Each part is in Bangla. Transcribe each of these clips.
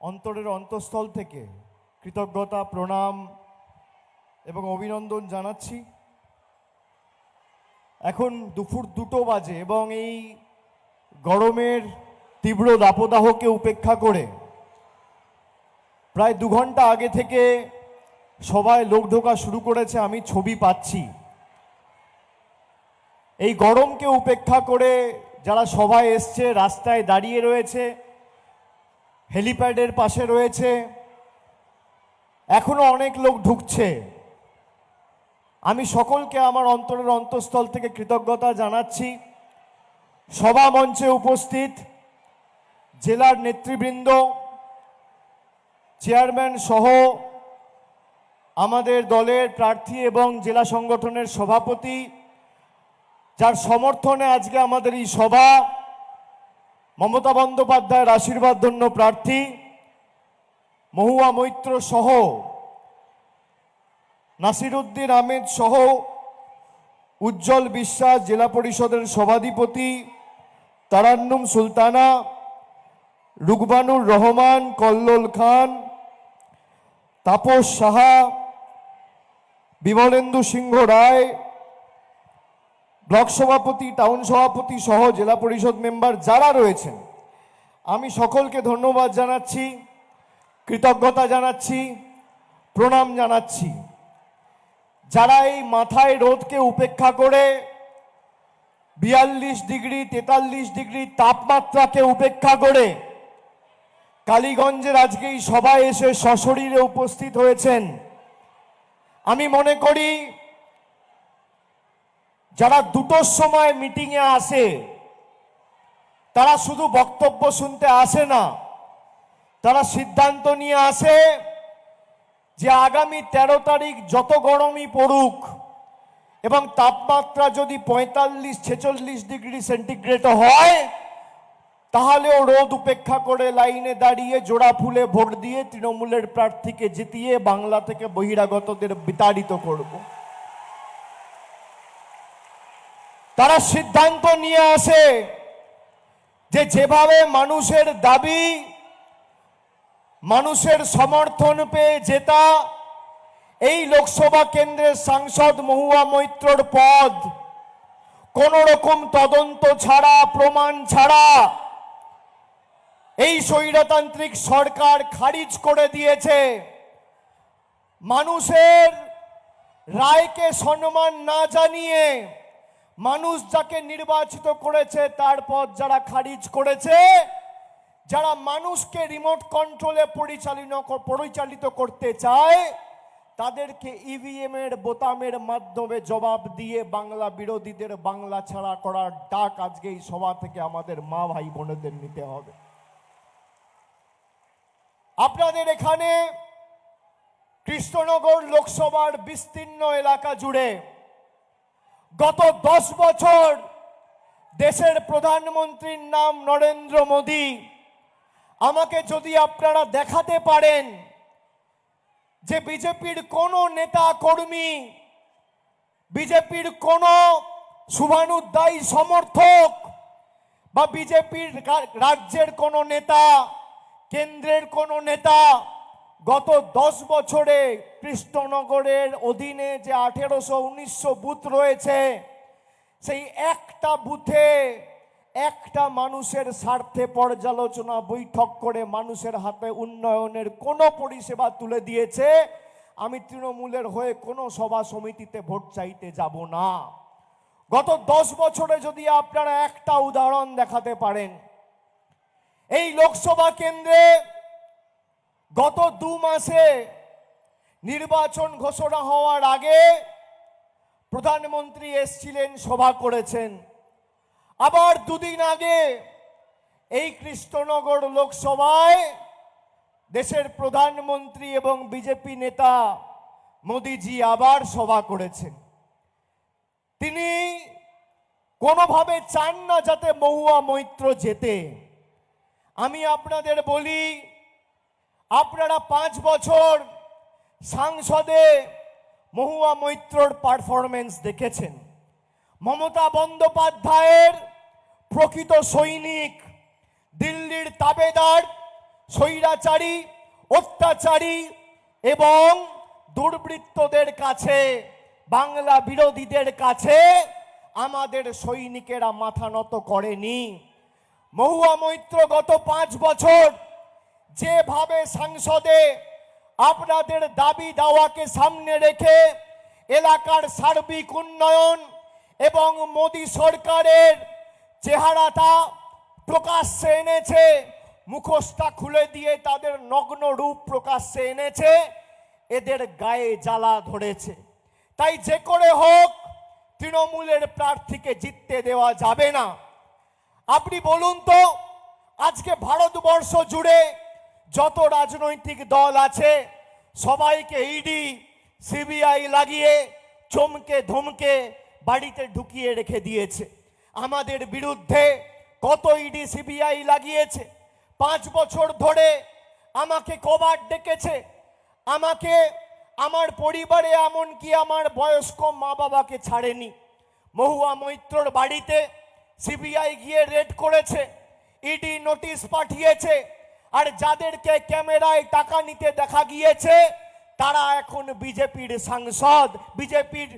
অন্তরের অন্তঃস্থল থেকে কৃতজ্ঞতা, প্রণাম এবং অভিনন্দন জানাচ্ছি। এখন দুপুর 2টো বাজে এবং এই গরমের তীব্র দাবদাহকে উপেক্ষা করে প্রায় 2 ঘন্টা আগে থেকে সবাই লোক ঢোকা শুরু করেছে। আমি ছবি পাচ্ছি। এই গরমকে উপেক্ষা করে যারা সবাই এসছে, রাস্তায় দাঁড়িয়ে রয়েছে, হেলিপ্যাডের পাশে রয়েছে, এখনো অনেক লোক ঢুকছে। আমি সকলকে আমার অন্তরের অন্তঃস্থল থেকে কৃতজ্ঞতা জানাচ্ছি। সভা মঞ্চে উপস্থিত জেলার নেতৃবৃন্দ, চেয়ারম্যান সহ আমাদের দলের প্রার্থী এবং জেলা সংগঠনের সভাপতি, যার সমর্থনে আজকে আমাদের এই সভা, মমতা বন্দ্যোপাধ্যায়ের আশীর্বাদধন্য প্রার্থী মহুয়া মৈত্র সহ, নাসিরউদ্দিন আহমেদ সহ, উজ্জ্বল বিশ্বাস জেলা পরিষদের সভাধিপতি, তারান্নুম সুলতানা, রুকবানুর রহমান, কল্লোল খান, তাপস সাহা, বিমলেন্দু সিংহ রায়, ব্লক সভাপতি, টাউন সভাপতি সহ জেলা পরিষদ মেম্বার যারা রয়েছেন, আমি সকলকে ধন্যবাদ জানাচ্ছি, কৃতজ্ঞতা জানাচ্ছি, প্রণাম জানাচ্ছি। যারা এই মাথায় রোদকে উপেক্ষা করে 42 ডিগ্রি 43 ডিগ্রি তাপমাত্রাকে উপেক্ষা করে কালীগঞ্জের আজকে এই সভায় এসে সশরীরে উপস্থিত হয়েছেন, আমি মনে করি যারা 2টোর সময় মিটিংয়ে আসে তারা শুধু বক্তব্য শুনতে আসে না, তারা সিদ্ধান্ত নিয়ে আসে যে আগামী 13 তারিখ যত গরমই পড়ুক এবং তাপমাত্রা যদি 45-46 ডিগ্রি সেন্টিগ্রেড হয়, তাহলেও রোদ উপেক্ষা করে লাইনে দাঁড়িয়ে জোড়া ফুলে ভোট দিয়ে তৃণমূলের প্রার্থীকে জিতিয়ে বাংলা থেকে বহিরাগতদের বিতাড়িত করব। তারা সিদ্ধান্ত নিয়ে আসে যে যেভাবে মানুষের দাবি, মানুষের সমর্থন পেয়ে জেতা এই লোকসভা কেন্দ্রের সাংসদ মহুয়া মৈত্রর পদ কোন রকম তদন্ত ছাড়া, প্রমাণ ছাড়া এই স্বৈরতান্ত্রিক সরকার খারিজ করে দিয়েছে। মানুষের রায়কে সম্মান না জানিয়ে মানুষ যাকে নির্বাচিত করেছে তার পদ যারা খারিজ করেছে, যারা মানুষকে রিমোট কন্ট্রোলে পরিচালিত করতে চায়, তাদেরকে ইভিএম এর বোতামের মাধ্যমে জবাব দিয়ে বাংলা বিরোধীদের বাংলা ছাড়া করার ডাক আজকে এই সভা থেকে আমাদের মা ভাই বোনেদের নিতে হবে। আপনাদের এখানে কৃষ্ণনগর লোকসভার বিস্তীর্ণ এলাকা জুড়ে গত 10 বছর দেশের প্রধানমন্ত্রীর নাম নরেন্দ্র মোদী। আমাকে যদি আপনারা দেখাতে পারেন যে বিজেপির কোন নেতা কর্মী, বিজেপির কোন শুভানুধ্যায়ী সমর্থক বা বিজেপির রাজ্যের কোন নেতা, কেন্দ্রের কোন নেতা গত 10 বছরে কৃষ্ণনগরের অধীনে যে 1800-1900 বুথ রয়েছে, সেই একটা বুথে একটা মানুষের স্বার্থে পর্যালোচনা বৈঠক করে মানুষের হাতে উন্নয়নের কোনো পরিষেবা তুলে দিয়েছে, আমি তৃণমূলের হয়ে কোনো সভা সমিতিতে ভোট চাইতে যাব না। গত 10 বছরে যদি আপনারা একটা উদাহরণ দেখাতে পারেন, এই লোকসভা কেন্দ্রে গত 2 মাসে নির্বাচন ঘোষণা হওয়ার আগে প্রধানমন্ত্রী এসেছিলেন, সভা করেছেন। আবার 2 দিন আগে এই কৃষ্ণনগর লোকসভায় দেশের প্রধানমন্ত্রী এবং বিজেপি নেতা মোদিজি আবার সভা করেছেন। তিনি কোনোভাবে চান না যাতে মহুয়া মৈত্র জেতে। আমি আপনাদের বলি, আপনারা 5 বছর সংসদে মহুয়া মৈত্রর পারফরমেন্স দেখেছেন। মমতা বন্দ্যোপাধ্যায়ের প্রকৃত সৈনিক, দিল্লির তাবেদার স্বৈরাচারী, অত্যাচারী এবং দুর্বৃত্তদের কাছে, বাংলা বিরোধীদের কাছে আমাদের সৈনিকেরা মাথা নত করেনি। মহুয়া মৈত্র গত 5 বছর যেভাবে সংসদে আপনাদের দাবি দাওয়াকে সামনে রেখে এলাকার সার্বিক উন্নয়ন এবং মোদী সরকারের চেহারাটা প্রকাশ্যে এনেছে, মুখোশটা খুলে দিয়ে তাদের নগ্ন রূপ প্রকাশ্যে এনেছে, এদের গায়ে জ্বালা ধরেছে। তাই যে করে হোক তৃণমূলের প্রার্থীকে জিততে দেওয়া যাবে না। আপনি বলুন তো, আজকে ভারতবর্ষ জুড়ে যত রাজনৈতিক দল আছে সবাইকে ইডি সিবিআই লাগিয়ে চমকে ধমকে বাড়িতে ঢুকিয়ে রেখে দিয়েছে। আমাদের বিরুদ্ধে কত ইডি সিবিআই লাগিয়েছে। 5 বছর ধরে আমাকে কবার ডেকেছে, আমাকে, আমার পরিবারে, এমনকি আমার বয়স্ক মা বাবাকে ছাড়েনি। মহুয়া মৈত্রর বাড়িতে সিবিআই গিয়ে রেড করেছে, ইডি নোটিশ পাঠিয়েছে, আর যাদেরকে ক্যামেরায় টাকা নিতে দেখা গিয়েছে তারা এখন বিজেপির সাংসদ, বিজেপির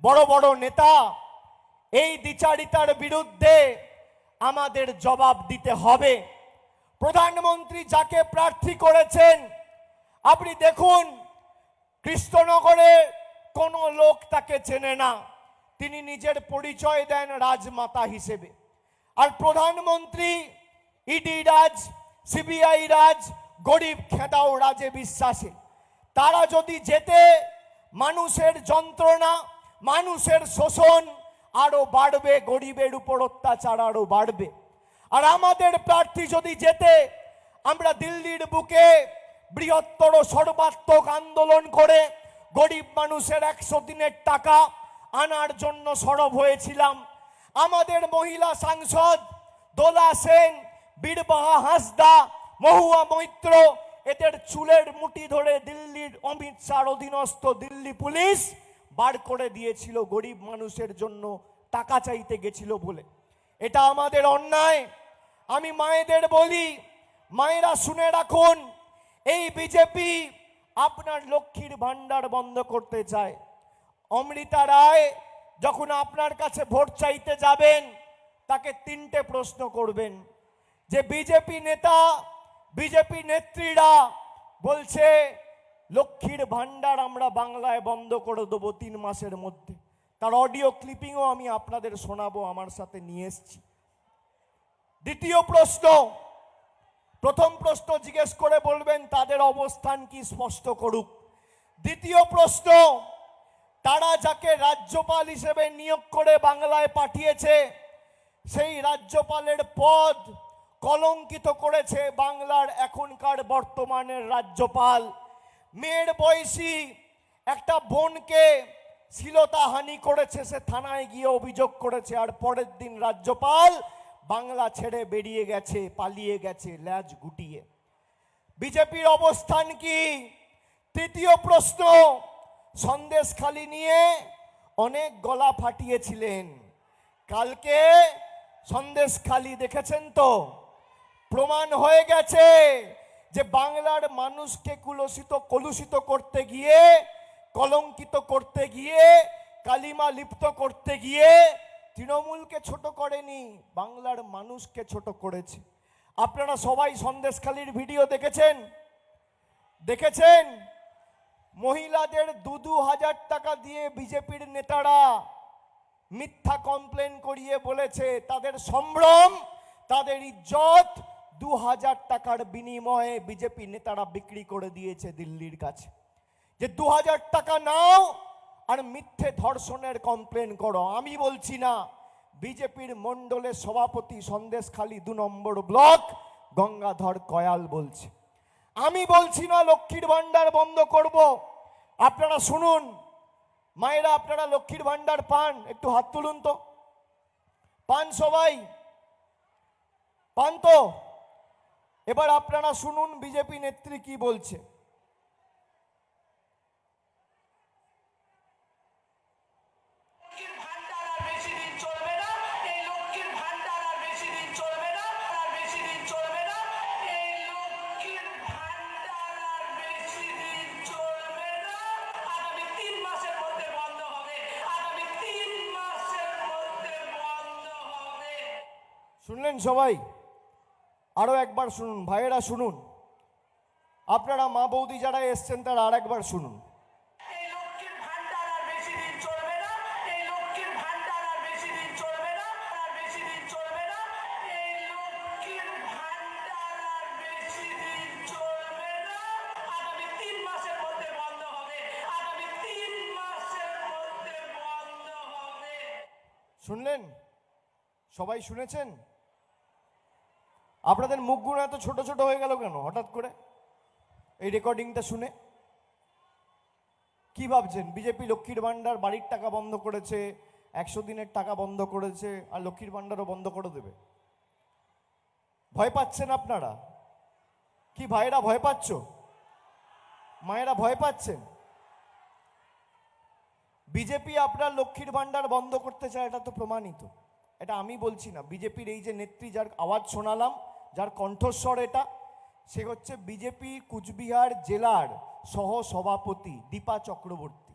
বড় বড় নেতা। এই দ্বিচারিতার বিরুদ্ধে আমাদের জবাব দিতে হবে। প্রধানমন্ত্রী যাকে প্রার্থী করেছেন, আপনি দেখুন কৃষ্ণনগরে কোনো লোক তাকে চেনে না, তিনি নিজের পরিচয় দেন রাজমাতা হিসেবে। আর প্রধানমন্ত্রী ইডি রাজ, সিবিআই রাজ, গরিব খেদাও রাজে বিশ্বাসে। তারা যদি যেতে মানুষের যন্ত্রণা, মানুষের শোষণ আরো বাড়বে, গরিবের উপর অত্যাচার আরো বাড়বে। আর আমাদের প্রার্থী যদি যেতে, আমরা দিল্লির বুকে বৃহত্তর সর্বাত্মক আন্দোলন করে গরিব মানুষের 100 দিনের টাকা আনার জন্য সরব হয়েছিলাম। আমাদের মহিলা সাংসদ দোলা সেন, বীরবাহা হাঁসদা, মহুয়া মৈত্র, এদের চুলের মুঠি ধরে দিল্লির অমিত শাহর অধীনস্থ দিল্লি পুলিশ বার করে দিয়েছিল গরিব মানুষের জন্য টাকা চাইতে গেছিল বলে। এটা আমাদের অন্যায়। আমি মায়েদের বলি, মায়েরা শুনে রাখুন, এই বিজেপি আপনার লক্ষ্মীর ভান্ডার বন্ধ করতে চায়। অমৃতা রায় যখন আপনার কাছে ভোট চাইতে যাবেন, তাকে 3টে প্রশ্ন করবেন যে বিজেপি নেতা, বিজেপি নেত্রীরা বলছে লক্ষ্মীর ভান্ডার আমরা বাংলায় বন্ধ করে দেবো 3 মাসের মধ্যে। তার অডিও ক্লিপিংও আমি আপনাদের শোনাবো, আমার সাথে নিয়ে এসেছি। দ্বিতীয় প্রশ্ন, প্রথম প্রশ্ন জিজ্ঞেস করে বলবেন তাদের অবস্থান কি স্পষ্ট করুক। দ্বিতীয় প্রশ্ন, তারা যাকে রাজ্যপাল হিসেবে নিয়োগ করে বাংলায় পাঠিয়েছে, সেই রাজ্যপালের পদ কলঙ্কিত করেছে বাংলার এখনকার বর্তমানের রাজ্যপাল। মেয়ের বয়সী একটা বোনকে শ্লীলতাহানি করেছে, সে থানায় গিয়ে অভিযোগ করেছে, আর পরের দিন রাজ্যপাল বাংলা ছেড়ে বেরিয়ে গেছে, পালিয়ে গেছে ল্যাজ গুটিয়ে। বিজেপির অবস্থান কি? তৃতীয় প্রশ্ন, সন্দেশখালি নিয়ে অনেক গলা ফাটিয়েছিলেন, কালকে সন্দেশখালি দেখেছেন তো, প্রমাণ হয়ে গেছে যে বাংলার মানুষকে কলুষিত করতে গিয়ে, কলঙ্কিত করতে গিয়ে, কালিমা লিপ্ত করতে গিয়ে তৃণমূলকে ছোট করেনি, বাংলার মানুষকে ছোট করেছে। আপনারা সবাই সন্দেশখালির ভিডিও দেখেছেন, দেখেছেন মহিলাদের 2,000 টাকা দিয়ে বিজেপির নেতারা মিথ্যা কমপ্লেন করিয়ে বলেছে তাদের সম্ভ্রম, তাদের ইজ্জত 2,000 টাকার বিনিময়ে বিজেপি নেতারা বিক্রি করে দিয়েছে দিল্লির কাছে, যে 2,000 টাকা নাও আর মিথ্যে ধর্ষণের কমপ্লেন করো। আমি বলছি না, বিজেপির মণ্ডলের সভাপতি সন্দেশখালি 2 নম্বর ব্লক গঙ্গাধর কয়াল বলছে। আমি বলছি না লক্ষ্মীর ভান্ডার বন্ধ করব। আপনারা শুনুন, মায়েরা আপনারা লক্ষ্মীর ভান্ডার পান? একটু হাত তুলুন তো। পান সবাই? পান তো? এবার আপনারা শুনুন বিজেপি নেত্রী কি বলছে। শুনলেন সবাই? আরো একবার শুনুন ভাইয়েরা, শুনুন। আপনারা মা বৌদি যারা এসছেন তারা আর একবার শুনুন। শুনলেন? সবাই শুনেছেন? আপনাদের মুখগুলো এত ছোট ছোট হয়ে গেল কেন হঠাৎ করে এই রেকর্ডিংটা শুনে? কি ভাবছেন বিজেপি লক্ষ্মীর ভান্ডার, বাড়ির টাকা বন্ধ করেছে, 100 দিনের টাকা বন্ধ করেছে, আর লক্ষ্মীর ভান্ডারও বন্ধ করে দেবে? ভয় পাচ্ছেন আপনারা? কি ভাইয়েরা ভয় পাচ্ছ? মায়েরা ভয় পাচ্ছেন? বিজেপি আপনার লক্ষ্মীর ভান্ডার বন্ধ করতে চায়, এটা তো প্রমাণিত। এটা আমি বলছি না, বিজেপির এই যে নেত্রী, যার আওয়াজ শোনালাম, যার কণ্ঠস্বর এটা, সে হচ্ছে বিজেপি কুচবিহার জেলার সহ সভাপতি দীপা চক্রবর্তী।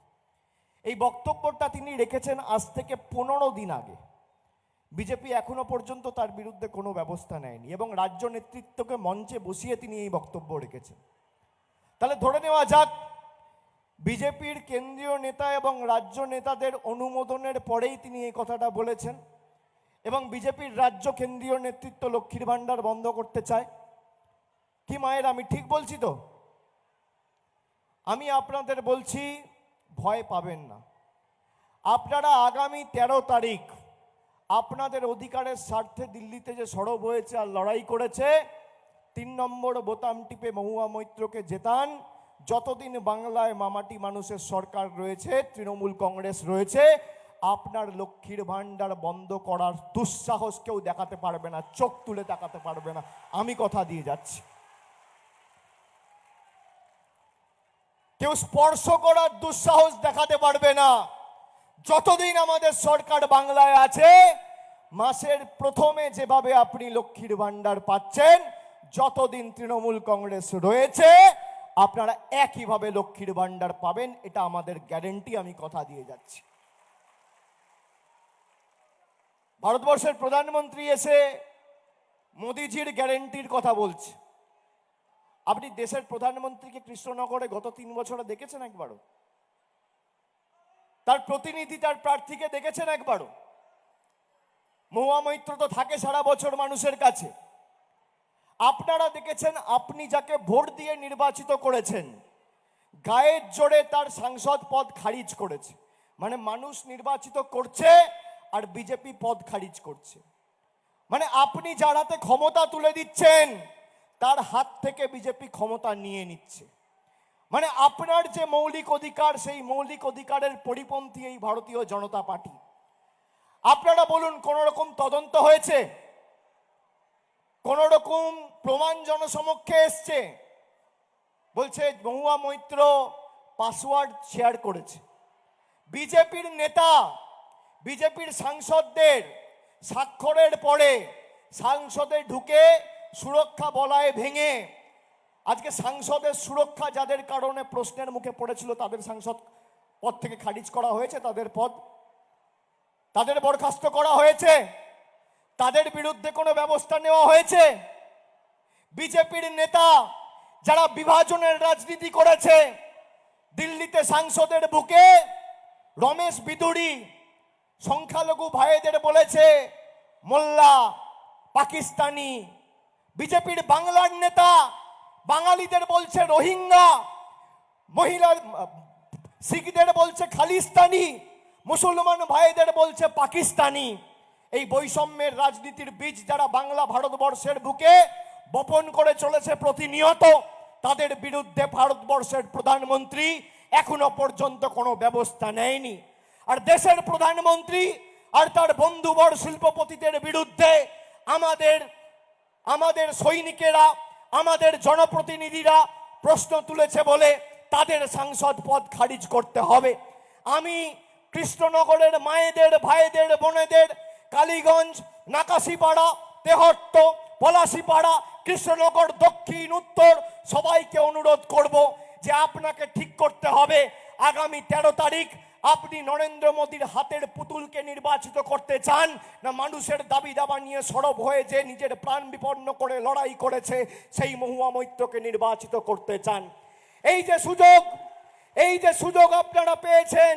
এই বক্তব্যটা তিনি রেখেছেন আজ থেকে 15 দিন আগে। বিজেপি এখনো পর্যন্ত তার বিরুদ্ধে কোনো ব্যবস্থা নেয়নি এবং রাজ্য নেতৃত্বকে মঞ্চে বসিয়ে তিনি এই বক্তব্য রেখেছেন। তাহলে ধরে নেওয়া যাক বিজেপির কেন্দ্রীয় নেতা এবং রাজ্য নেতাদের অনুমোদনের পরেই তিনি এই কথাটা বলেছেন এবং বিজেপির রাজ্য কেন্দ্রীয় নেতৃত্ব লক্ষ্মীর ভান্ডার বন্ধ করতে চায়। কি মায়ের, আমি ঠিক বলছি তো? আমি আপনাদের বলছি ভয় পাবেন না। আপনারা আগামী 13 তারিখ আপনাদের অধিকারের স্বার্থে দিল্লিতে যে সরব হয়েছে আর লড়াই করেছে, 3 নম্বর বোতাম টিপে মহুয়া মৈত্রকে জেতান। যতদিন বাংলায় মামাটি মানুষের সরকার রয়েছে, তৃণমূল কংগ্রেস রয়েছে, আপনার লক্ষ্মীর ভান্ডার বন্ধ করার দুঃসাহস কেউ দেখাতে পারবে না, চোখ তুলে দেখাতে পারবে না, আমি কথা দিয়ে যাচ্ছি। কেউ স্পর্শ করার দুঃসাহস দেখাতে পারবে না। যতদিন আমাদের সরকার বাংলায় আছে, মাসের প্রথমে যেভাবে আপনি লক্ষ্মীর ভান্ডার পাচ্ছেন, যতদিন তৃণমূল কংগ্রেস রয়েছে আপনারা একইভাবে লক্ষ্মীর ভান্ডার পাবেন, এটা আমাদের গ্যারেন্টি, আমি কথা দিয়ে যাচ্ছি। ভারতবর্ষের প্রধানমন্ত্রী এসে মোদিজির গ্যারেন্টির কথা বলছে। আপনি দেশের প্রধানমন্ত্রীকে কৃষ্ণনগরে গত 3 বছরে দেখেছেন একবারও? তার প্রতিনিধি, তার প্রার্থীকে দেখেছেন একবারও? মহুয়া মৈত্র তো থাকে সারা বছর মানুষের কাছে। আপনারা দেখেছেন আপনি যাকে ভোট দিয়ে নির্বাচিত করেছেন, গায়ের জোরে তার সাংসদ পদ খারিজ করেছে। মানে মানুষ নির্বাচিত করছে আর বিজেপি পদ খারিজ করছে। মানে আপনি যার হাতে ক্ষমতা তুলে দিচ্ছেন তার হাত থেকে বিজেপি ক্ষমতা নিয়ে নিচ্ছে। মানে আপনার যে মৌলিক অধিকার, সেই মৌলিক অধিকারের পরিপন্থী এই ভারতীয় জনতা পার্টি। আপনারা বলুন, কোন রকম তদন্ত হয়েছে? কোন রকম প্রমাণ জনসমক্ষে এসছে? বলছে মহুয়া মৈত্র পাসওয়ার্ড শেয়ার করেছে। বিজেপির নেতা, বিজেপির সাংসদদের স্বাক্ষরের পরে সংসদে ঢুকে সুরক্ষা বলয় ভেঙে আজকে সাংসদের সুরক্ষা যাদের কারণে প্রশ্নের মুখে পড়েছিল, তাদের সাংসদ পদ থেকে খারিজ করা হয়েছে, তাদের বরখাস্ত করা হয়েছে, তাদের বিরুদ্ধে কোনো ব্যবস্থা নেওয়া হয়েছে? বিজেপির নেতা যারা বিভাজনের রাজনীতি করেছে, দিল্লিতে সাংসদের বুকে রমেশ বিদুড়ি সংখ্যালঘু ভাইদের বলেছে মোল্লা, পাকিস্তানি। বিজেপির বাংলার নেতা বাঙালিদের বলছে রোহিঙ্গা, মহিলা শিখদের বলছে খালিস্তানি, মুসলমান ভাইদের বলছে পাকিস্তানি। এই বৈষম্যের রাজনীতির বীজ যারা বাংলা ভারতবর্ষের বুকে বপন করে চলেছে প্রতিনিয়ত, তাদের বিরুদ্ধে ভারতবর্ষের প্রধানমন্ত্রী এখনো পর্যন্ত কোনো ব্যবস্থা নেয়নি। আর দেশের প্রধানমন্ত্রী আর তার বন্ধুবর শিল্পপতিদের বিরুদ্ধে আমাদের সৈনিকেরা, আমাদের জনপ্রতিনিধিরা প্রশ্ন তুলেছে বলে তাদের সাংসদ পদ খারিজ করতে হবে। আমি কৃষ্ণনগরের মায়েদের, ভাইদের, বোনেদের, কালীগঞ্জ, নাকাশিপাড়া, তেহট্ট, পলাশিপাড়া, কৃষ্ণনগর দক্ষিণ, উত্তর সবাইকে অনুরোধ করব যে আপনাকে ঠিক করতে হবে আগামী 13 তারিখ আপনি নরেন্দ্র মোদীর হাতের পুতুলকে নির্বাচিত করতে চান, না মানুষের দাবি দাবা নিয়ে সরব হয়ে যে নিজের প্রাণ বিপন্ন করে লড়াই করেছে সেই মহুয়া মৈত্রকে নির্বাচিত করতে চান? এই যে সুযোগ আপনারা পেয়েছেন,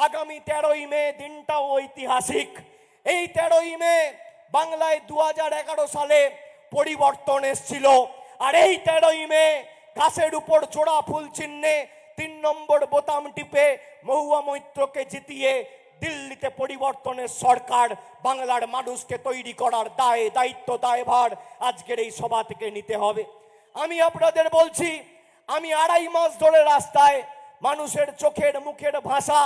আগামী 13ই মে দিনটাও ঐতিহাসিক। এই 13ই মে বাংলায় 2011 সালে পরিবর্তন এসেছিল, আর এই 13ই মে গাছের উপর জোড়া ফুল চিহ্নে 3 নম্বর বোতাম টিপে মহুয়া মৈত্রকে জিতিয়ে দিল্লিতে পরিবর্তনের সরকার বাংলার মানুষকে তৈরি করার দায়ভার আজকের এই সভা থেকে নিতে হবে। আমি আপনাদের বলছি, আমি 2.5 মাস ধরে রাস্তায় মানুষের চোখের মুখের ভাষা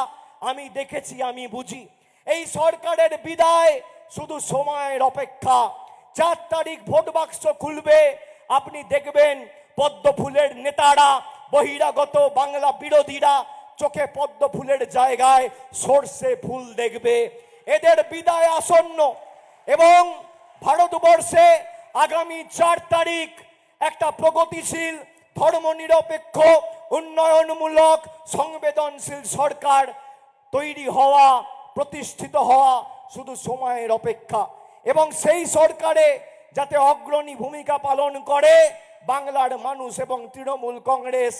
আমি দেখেছি, আমি বুঝি। এই সরকারের বিদায় শুধু সময়ের অপেক্ষা। 4 তারিখ ভোট বাক্স খুলবে, আপনি দেখবেন পদ্ম ফুলের নেতারা, বহিরাগত বাংলা বিরোধীরা চোখে পদ্ম ফুলের জায়গায় সর্ষে ফুল দেখবে। এদের বিদায় আসন্ন এবং ভারতবর্ষে আগামী 4 তারিখ একটা প্রগতিশীল, ধর্মনিরপেক্ষ, উন্নয়নমূলক, সংবেদনশীল সরকার তৈরি হওয়া, প্রতিষ্ঠিত হওয়া শুধু সময়ের অপেক্ষা। এবং সেই সরকারে যাতে অগ্রণী ভূমিকা পালন করে বাংলার মানুষ এবং তৃণমূল কংগ্রেস,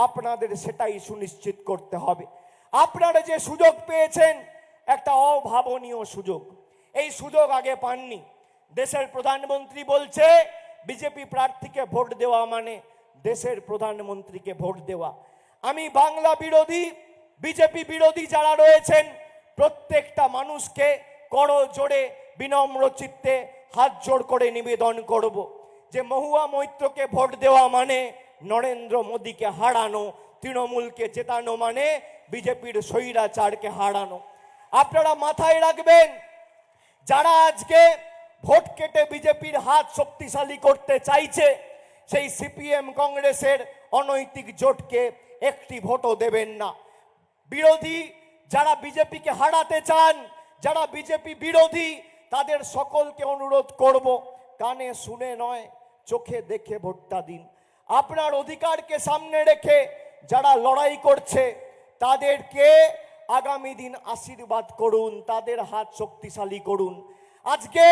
আপনাদের সেটাই সুনিশ্চিত করতে হবে। আপনারা যে সুযোগ পেয়েছেন একটা অভাবনীয় সুযোগ, এই সুযোগ আগে পাননি। দেশের প্রধানমন্ত্রী বলছে বিজেপি প্রার্থীকে ভোট দেওয়া মানে দেশের প্রধানমন্ত্রীকে ভোট দেওয়া। আমি বাংলা বিরোধী, বিজেপি বিরোধী যারা রয়েছেন প্রত্যেকটা মানুষকে করজোড়ে বিনম্র চিত্তে হাত জোড় করে নিবেদন করব যে মহুয়া মৈত্রকে ভোট দেওয়া মানে নরেন্দ্র মোদীকে হারানো, তৃণমূলকে জেতানো মানে বিজেপির স্বৈরাচারকে হারানো। আপনারা মাথায় রাখবেন, যারা আজকে ভোট কেটে বিজেপির হাত শক্তিশালী করতে চাইছে সেই সিপিএম কংগ্রেসের অনৈতিক জোটকে একটি ভোটও দেবেন না। বিরোধী যারা বিজেপিকে হারাতে চান, যারা বিজেপি বিরোধী, তাদের সকলকে অনুরোধ করব, কানে শুনে নয় চোখে দেখে ভোটটা দিন। আপনার অধিকারকে সামনে রেখে যারা লড়াই করছে তাদেরকে আগামী দিন আশীর্বাদ করুন, তাদের হাত শক্তিশালী করুন। আজকে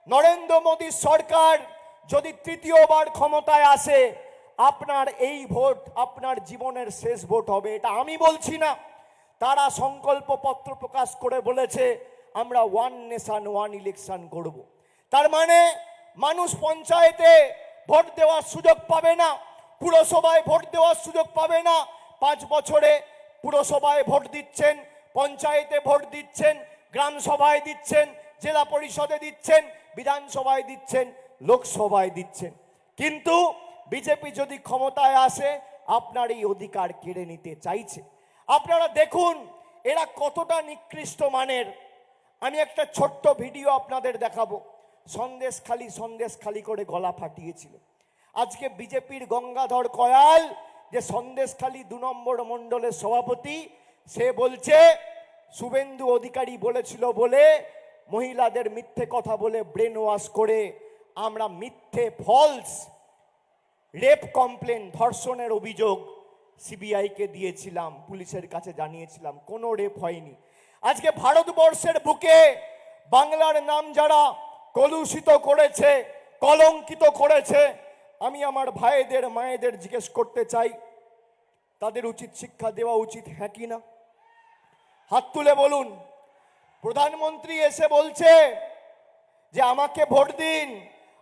নরেন্দ্র মোদীর সরকার যদি তৃতীয়বার ক্ষমতায় আসে, আপনার এই ভোট আপনার জীবনের শেষ ভোট হবে, এটা আমি বলছি না। তারা সংকল্পপত্র প্রকাশ করে বলেছে আমরা 1 নেশন 1 ইলেকশন করব। তার মানে মানুষ পঞ্চায়েতে ভোট দেওয়ার সুযোগ পাবে না, পুরসভায় ভোট দেওয়ার সুযোগ পাবে না। 5 বছরে পুরসভায় ভোট দিচ্ছেন, পঞ্চায়েতে ভোট দিচ্ছেন, গ্রাম সভায় দিচ্ছেন, জেলা পরিষদে দিচ্ছেন, বিধানসভায় দিচ্ছেন, লোকসভায় দিচ্ছেন। কিন্তু বিজেপি যদি ক্ষমতায় আসে আপনার এই অধিকার কেড়ে নিতে চাইছে। আপনারা দেখুন এরা কতটা নিকৃষ্ট মানের। আমি একটা ছোট্ট ভিডিও আপনাদের দেখাবো। সন্দেশখালি করে গলা ফাটিয়েছিল। আজকে বিজেপির গঙ্গাধর কয়াল, যে সন্দেশখালি 2 নম্বর মণ্ডলের সভাপতি, সে বলছে শুভেন্দু অধিকারী বলেছিল বলে মহিলাদের মিথ্যে কথা বলে ব্রেন ওয়াশ করে আমরা মিথ্যে ফলস রেপ কমপ্লেন, ধর্ষণের অভিযোগ সিবিআইকে দিয়েছিলাম, পুলিশের কাছে জানিয়েছিলাম, কোনো রেপ হয়নি। আজকে ভারতবর্ষের বুকে বাংলার নাম যারা কলুষিত করেছে, কলঙ্কিত করেছে, আমি আমার ভাইদের মায়েদের জিজ্ঞেস করতে চাই তাদের উচিত শিক্ষা দেওয়া উচিত, হ্যাঁ কি না? হাত তুলে বলুন। প্রধানমন্ত্রী এসে বলছে যে আমাকে ভোট দিন,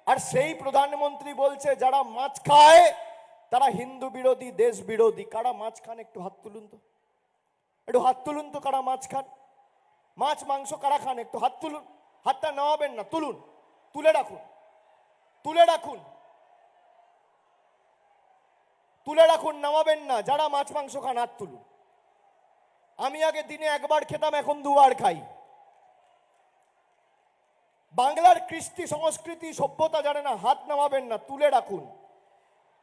আর সেই প্রধানমন্ত্রী বলছে যারা মাছ খায় তারা হিন্দু বিরোধী, দেশ বিরোধী। কারা মাছ খান একটু হাত তুলুন তো, একটু হাত তুলুন তো, কারা মাছ খান? মাছ মাংস কারা খান একটু হাত তুলুন। হাতটা নামাবেন না, তুলুন, তুলে রাখুন, তুলে রাখুন, তুলে রাখুন, নামাবেন না। যারা মাছ মাংস খান হাত তুলুন। আমি আগে দিনে 1 বার খেতাম, এখন 2 বার খাই। বাংলার কৃষ্টি সংস্কৃতি সভ্যতা জানে না, হাত নামাবেন না, তুলে রাখুন।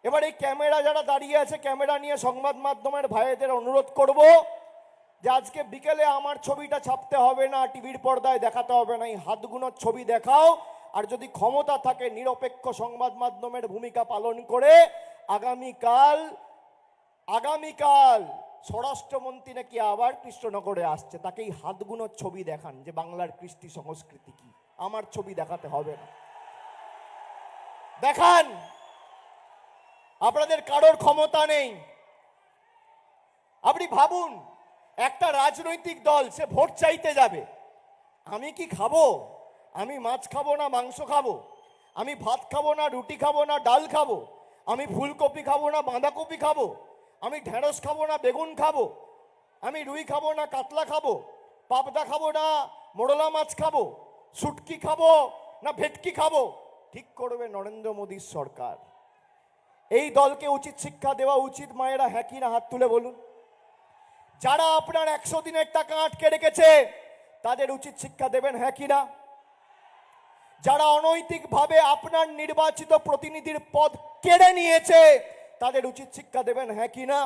এবার এই ক্যামেরা যারা দাঁড়িয়ে আছে, ক্যামেরা নিয়ে সংবাদ মাধ্যমের ভাইদের অনুরোধ করব যে আজকে বিকেলে আমার ছবিটা ছাপতে হবে না, টিভির পর্দায় দেখাতে হবে না, এই হাতগুলোর ছবি দেখাও। আর যদি ক্ষমতা থাকে নিরপেক্ষ সংবাদ মাধ্যমের ভূমিকা পালন করে আগামীকাল স্বরাষ্ট্রমন্ত্রী নাকি আবার কৃষ্ণনগরে আসছে, তাকেই হাতগুনোর ছবি দেখান যে বাংলার কৃষ্টি সংস্কৃতি কি। আমার ছবি দেখাতে হবে না, দেখান। আপনাদের কারোর ক্ষমতা নেই। আপনি ভাবুন, একটা রাজনৈতিক দল সে ভোট চাইতে যাবে, আমি কি খাবো? আমি মাছ খাবো না মাংস খাবো? আমি ভাত খাবো না রুটি খাবো না ডাল খাবো? আমি ফুলকপি খাবো না বাঁধাকপি খাবো? আমি ঢেঁড়স খাবো না বেগুন খাবো? আমি রুই খাবো না কাতলা খাবো? পাবদা খাবো না মোরলা মাছ খাবো? শুটকি খাবো না ভেটকি খাবো? ঠিক করবে নরেন্দ্র মোদীর সরকার। এই দলকে উচিত শিক্ষা দেওয়া উচিত মায়েরা, হ্যাঁ কি না? হাত তুলে বলুন। যারা আপনার 100 দিনের টাকা আটকে রেখেছে তাদের উচিত শিক্ষা দেবেন, হ্যাঁ কি না? যারা অনৈতিকভাবে আপনার নির্বাচিত প্রতিনিধির পদ কেড়ে নিয়েছে তাদের উচিত শিক্ষা দেবেন, হ্যাঁ কি না?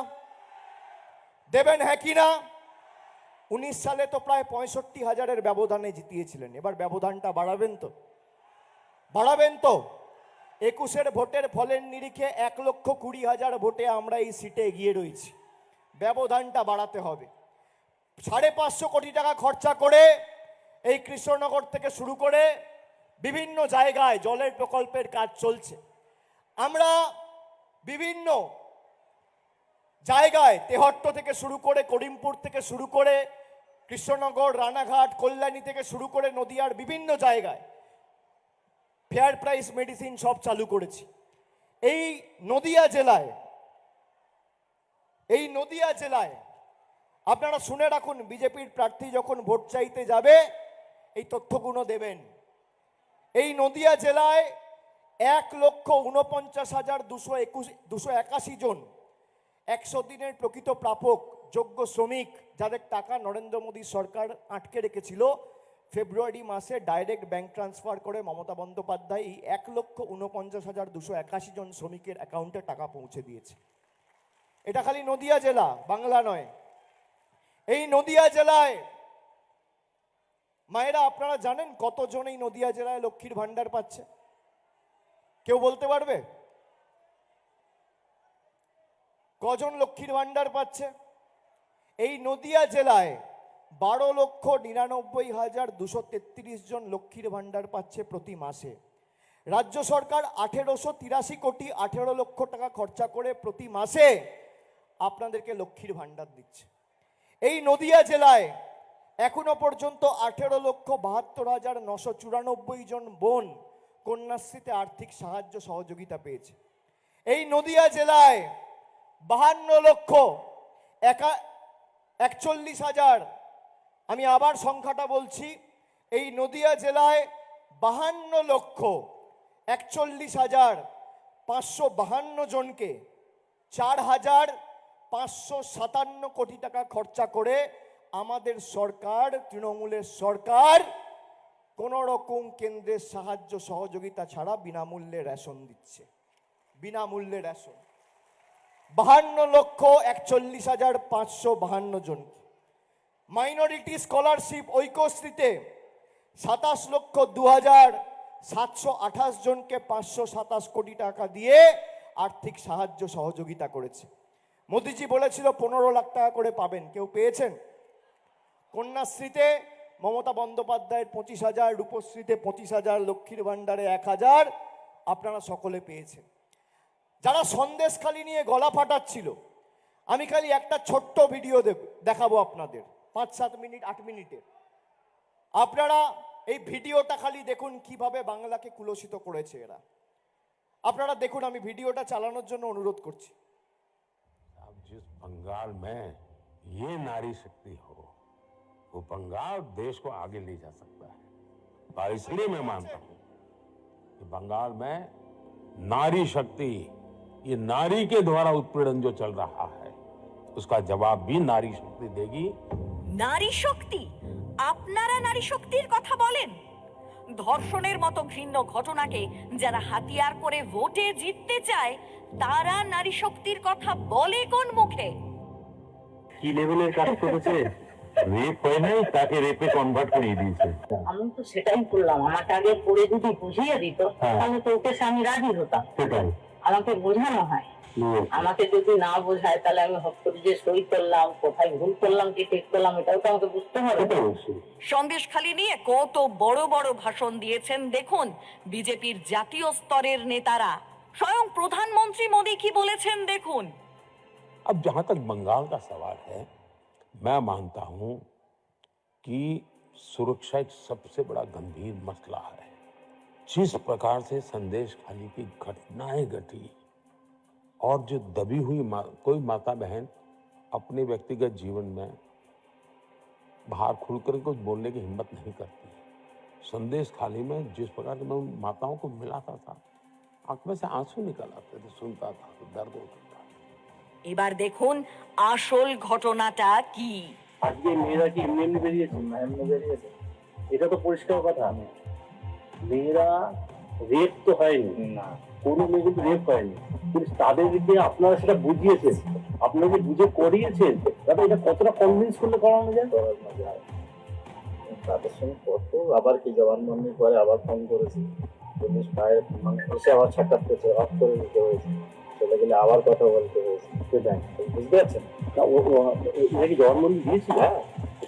দেবেন, হ্যাঁ কি না? 19 সালে তো প্রায় 65,000-এর ব্যবধানে জিতিয়েছিলেন, এবার ব্যবধানটা বাড়াবেন তো? বাড়াবেন তো? 21-এর ভোটের ফলের নিরিখে 1,20,000 ভোটে আমরা এই সিটে এগিয়ে রয়েছি। ব্যবধানটা বাড়াতে হবে। 550 কোটি টাকা খরচা করে এই কৃষ্ণনগর থেকে শুরু করে বিভিন্ন জায়গায় জলের প্রকল্পের কাজ চলছে। আমরা বিভিন্ন জায়গায় তেহট্ট থেকে শুরু করে করিমপুর থেকে শুরু করে কৃষ্ণনগর রানাঘাট কল্যাণী থেকে শুরু করে নদিয়ার বিভিন্ন জায়গায় ফেয়ার প্রাইস মেডিসিন সব চালু করেছি। এই নদিয়া জেলায় আপনারা শুনে রাখুন, বিজেপির প্রার্থী যখন ভোট চাইতে যাবে এই তথ্যগুলো দেবেন। এই নদিয়া জেলায় 1,49,281 জন 100 দিনের প্রকৃত প্রাপক যোগ্য শ্রমিক, যাদের টাকা নরেন্দ্র মোদী সরকার আটকে রেখেছিল, ফেব্রুয়ারি মাসে ডাইরেক্ট ব্যাংক ট্রান্সফার করে মমতা বন্দ্যোপাধ্যায় এই 1,49,281 জন শ্রমিকের অ্যাকাউন্টে টাকা পৌঁছে দিয়েছে। এটা খালি নদিয়া জেলা, বাংলা নয়। এই নদিয়া জেলায় মায়েরা আপনারা জানেন কতজন এই নদিয়া জেলায় লক্ষ্মীর ভান্ডার পাচ্ছে? কেউ বলতে পারবে কজন লক্ষ্মীর ভান্ডার পাচ্ছে? এই নদিয়া জেলায় 12,99,233 জন লক্ষ্মীর ভান্ডার পাচ্ছে প্রতি মাসে। রাজ্য সরকার 1,883 কোটি 18 লক্ষ টাকা খরচা করে প্রতি মাসে আপনাদেরকে লক্ষ্মীর ভান্ডার দিচ্ছে। এই নদিয়া জেলায় এখনো পর্যন্ত 18,72,994 জন বোন কন্যাশ্রীতে আর্থিক সাহায্য সহযোগিতা পেয়েছে। এই নদিয়া জেলায় 42,41,000, আমি আবার সংখ্যাটা বলছি, এই নদিয়া জেলায় 42,41,552 জনকে 4,557 কোটি টাকা খরচা করে আমাদের সরকার, তৃণমূলের সরকার, কোন রকম কেন্দ্রের সাহায্য সহযোগিতা ছাড়া বিনামূল্যে রেশন দিচ্ছে। বিনামূল্যে রেশন 52,41,552 জনকে। মাইনরিটি স্কলারশিপ ঐক্যশ্রীতে 27,02,728 জনকে 527 কোটি টাকা দিয়ে আর্থিক সাহায্য সহযোগিতা করেছে। মোদিজি বলেছিল 15 লাখ টাকা করে পাবেন, কেউ পেয়েছেন? কন্যাশ্রীতে মমতা বন্দ্যোপাধ্যায়ের 25,000, রূপশ্রীতে 25,000, লক্ষ্মীর ভান্ডারে 1,000 আপনারা সকলে পেয়েছেন। যারা সন্দেশখালি নিয়ে গলা ফাটাচ্ছিল, আমি খালি একটা ছোট্ট ভিডিও দেখাবো আপনাদের, 5-7 মিনিট 8 মিনিটের। আপনারা এই ভিডিওটা খালি দেখুন কিভাবে বাংলাকে কুলসিত করেছে এরা। আপনারা দেখুন, আমি ভিডিওটা চালানোর জন্য অনুরোধ করছি। अब जिस बंगाल में ये नारी शक्ति हो, वो बंगाल देश को आगे ले जा सकता है। और इसलिए मैं मानता हूं कि बंगाल में नारी शक्ति, ये नारी के द्वारा उत्पीड़न जो चल रहा है, उसका जवाब भी नारी शक्ति देगी। নারী শক্তি? আপনারা নারী শক্তির কথা বলেন? ধর্ষণের মতো ঘৃণ্য ঘটনাকে যারা হাতিয়ার করে ভোটে জিততে চায়, তারা নারী শক্তির কথা বলে কোন মুখে? কি লেভেলের কাজ করেছে? রেপ হয় নাই, তাকে রেপে কনভার্ট করিয়ে দিয়েছে। আমি তো সেটাই করলাম। আমাকে আগে পড়ে যদি বুঝিয়ে দিত হ্যাঁ। তাহলে তো ওকে সে আমি রাজি হতাম। সেটাই আমাকে বোঝানো হয় আমাকে যদি না বোঝায় তাহলে আমি হট করে যে সই করলাম, কোথায় ভুল করলাম কি ঠিক করলাম এটাও তো আমাকে বুঝতে হবে। সন্দেশখালি নিয়ে কত বড় বড় ভাষণ দিয়েছেন দেখুন বিজেপির জাতীয় স্তরের নেতারা। স্বয়ং প্রধানমন্ত্রী মোদী কি বলেছেন দেখুন। अब जहां तक बंगाल का सवाल है, मैं मानता हूं कि सुरक्षा एक सबसे बड़ा गंभीर मसला है। जिस प्रकार से संदेश खाली की घटनाएं घटी और जो दबी हुई कोई माता बहन अपने व्यक्तिगत जीवन में बाहर खुलकर कुछ बोलने की हिम्मत नहीं करती है। संदेश खाली में जिस प्रकार से मैं उन माताओं को मिलाता था, आंख में से आंसू निकल आते थे, सुनता था तो दर्द होता था। এবার দেখুন আসল ঘটনাটা কি। আজকে মেয়েরা কি এমনি এমনি বেরিয়েছে? না, এমনি বেরিয়েছে এটা তো পরিষ্কার কথা। মেয়েরা রেপ তো হয়নি, না কোনো মেয়ে কিন্তু রেপ হয়নি, কিন্তু তাদেরকে আপনারা সেটা বুঝিয়েছেন, আপনারা যে বুঝে করিয়েছেন, দাদা এটা কতটা কনভিন্স করলে করানো যায়? তাদের সঙ্গে কত আবার কি জবানবন্দি করে আবার ফোন করেছি, পুলিশ পায়ে এসে আবার সাক্ষাৎ করছে, অফ করে দিতে হয়েছে, চলে গেলে আবার কথা বলতে হয়েছে। সেটাই বুঝতে পারছেন? এটা কি জবানবন্দি দিয়েছিল?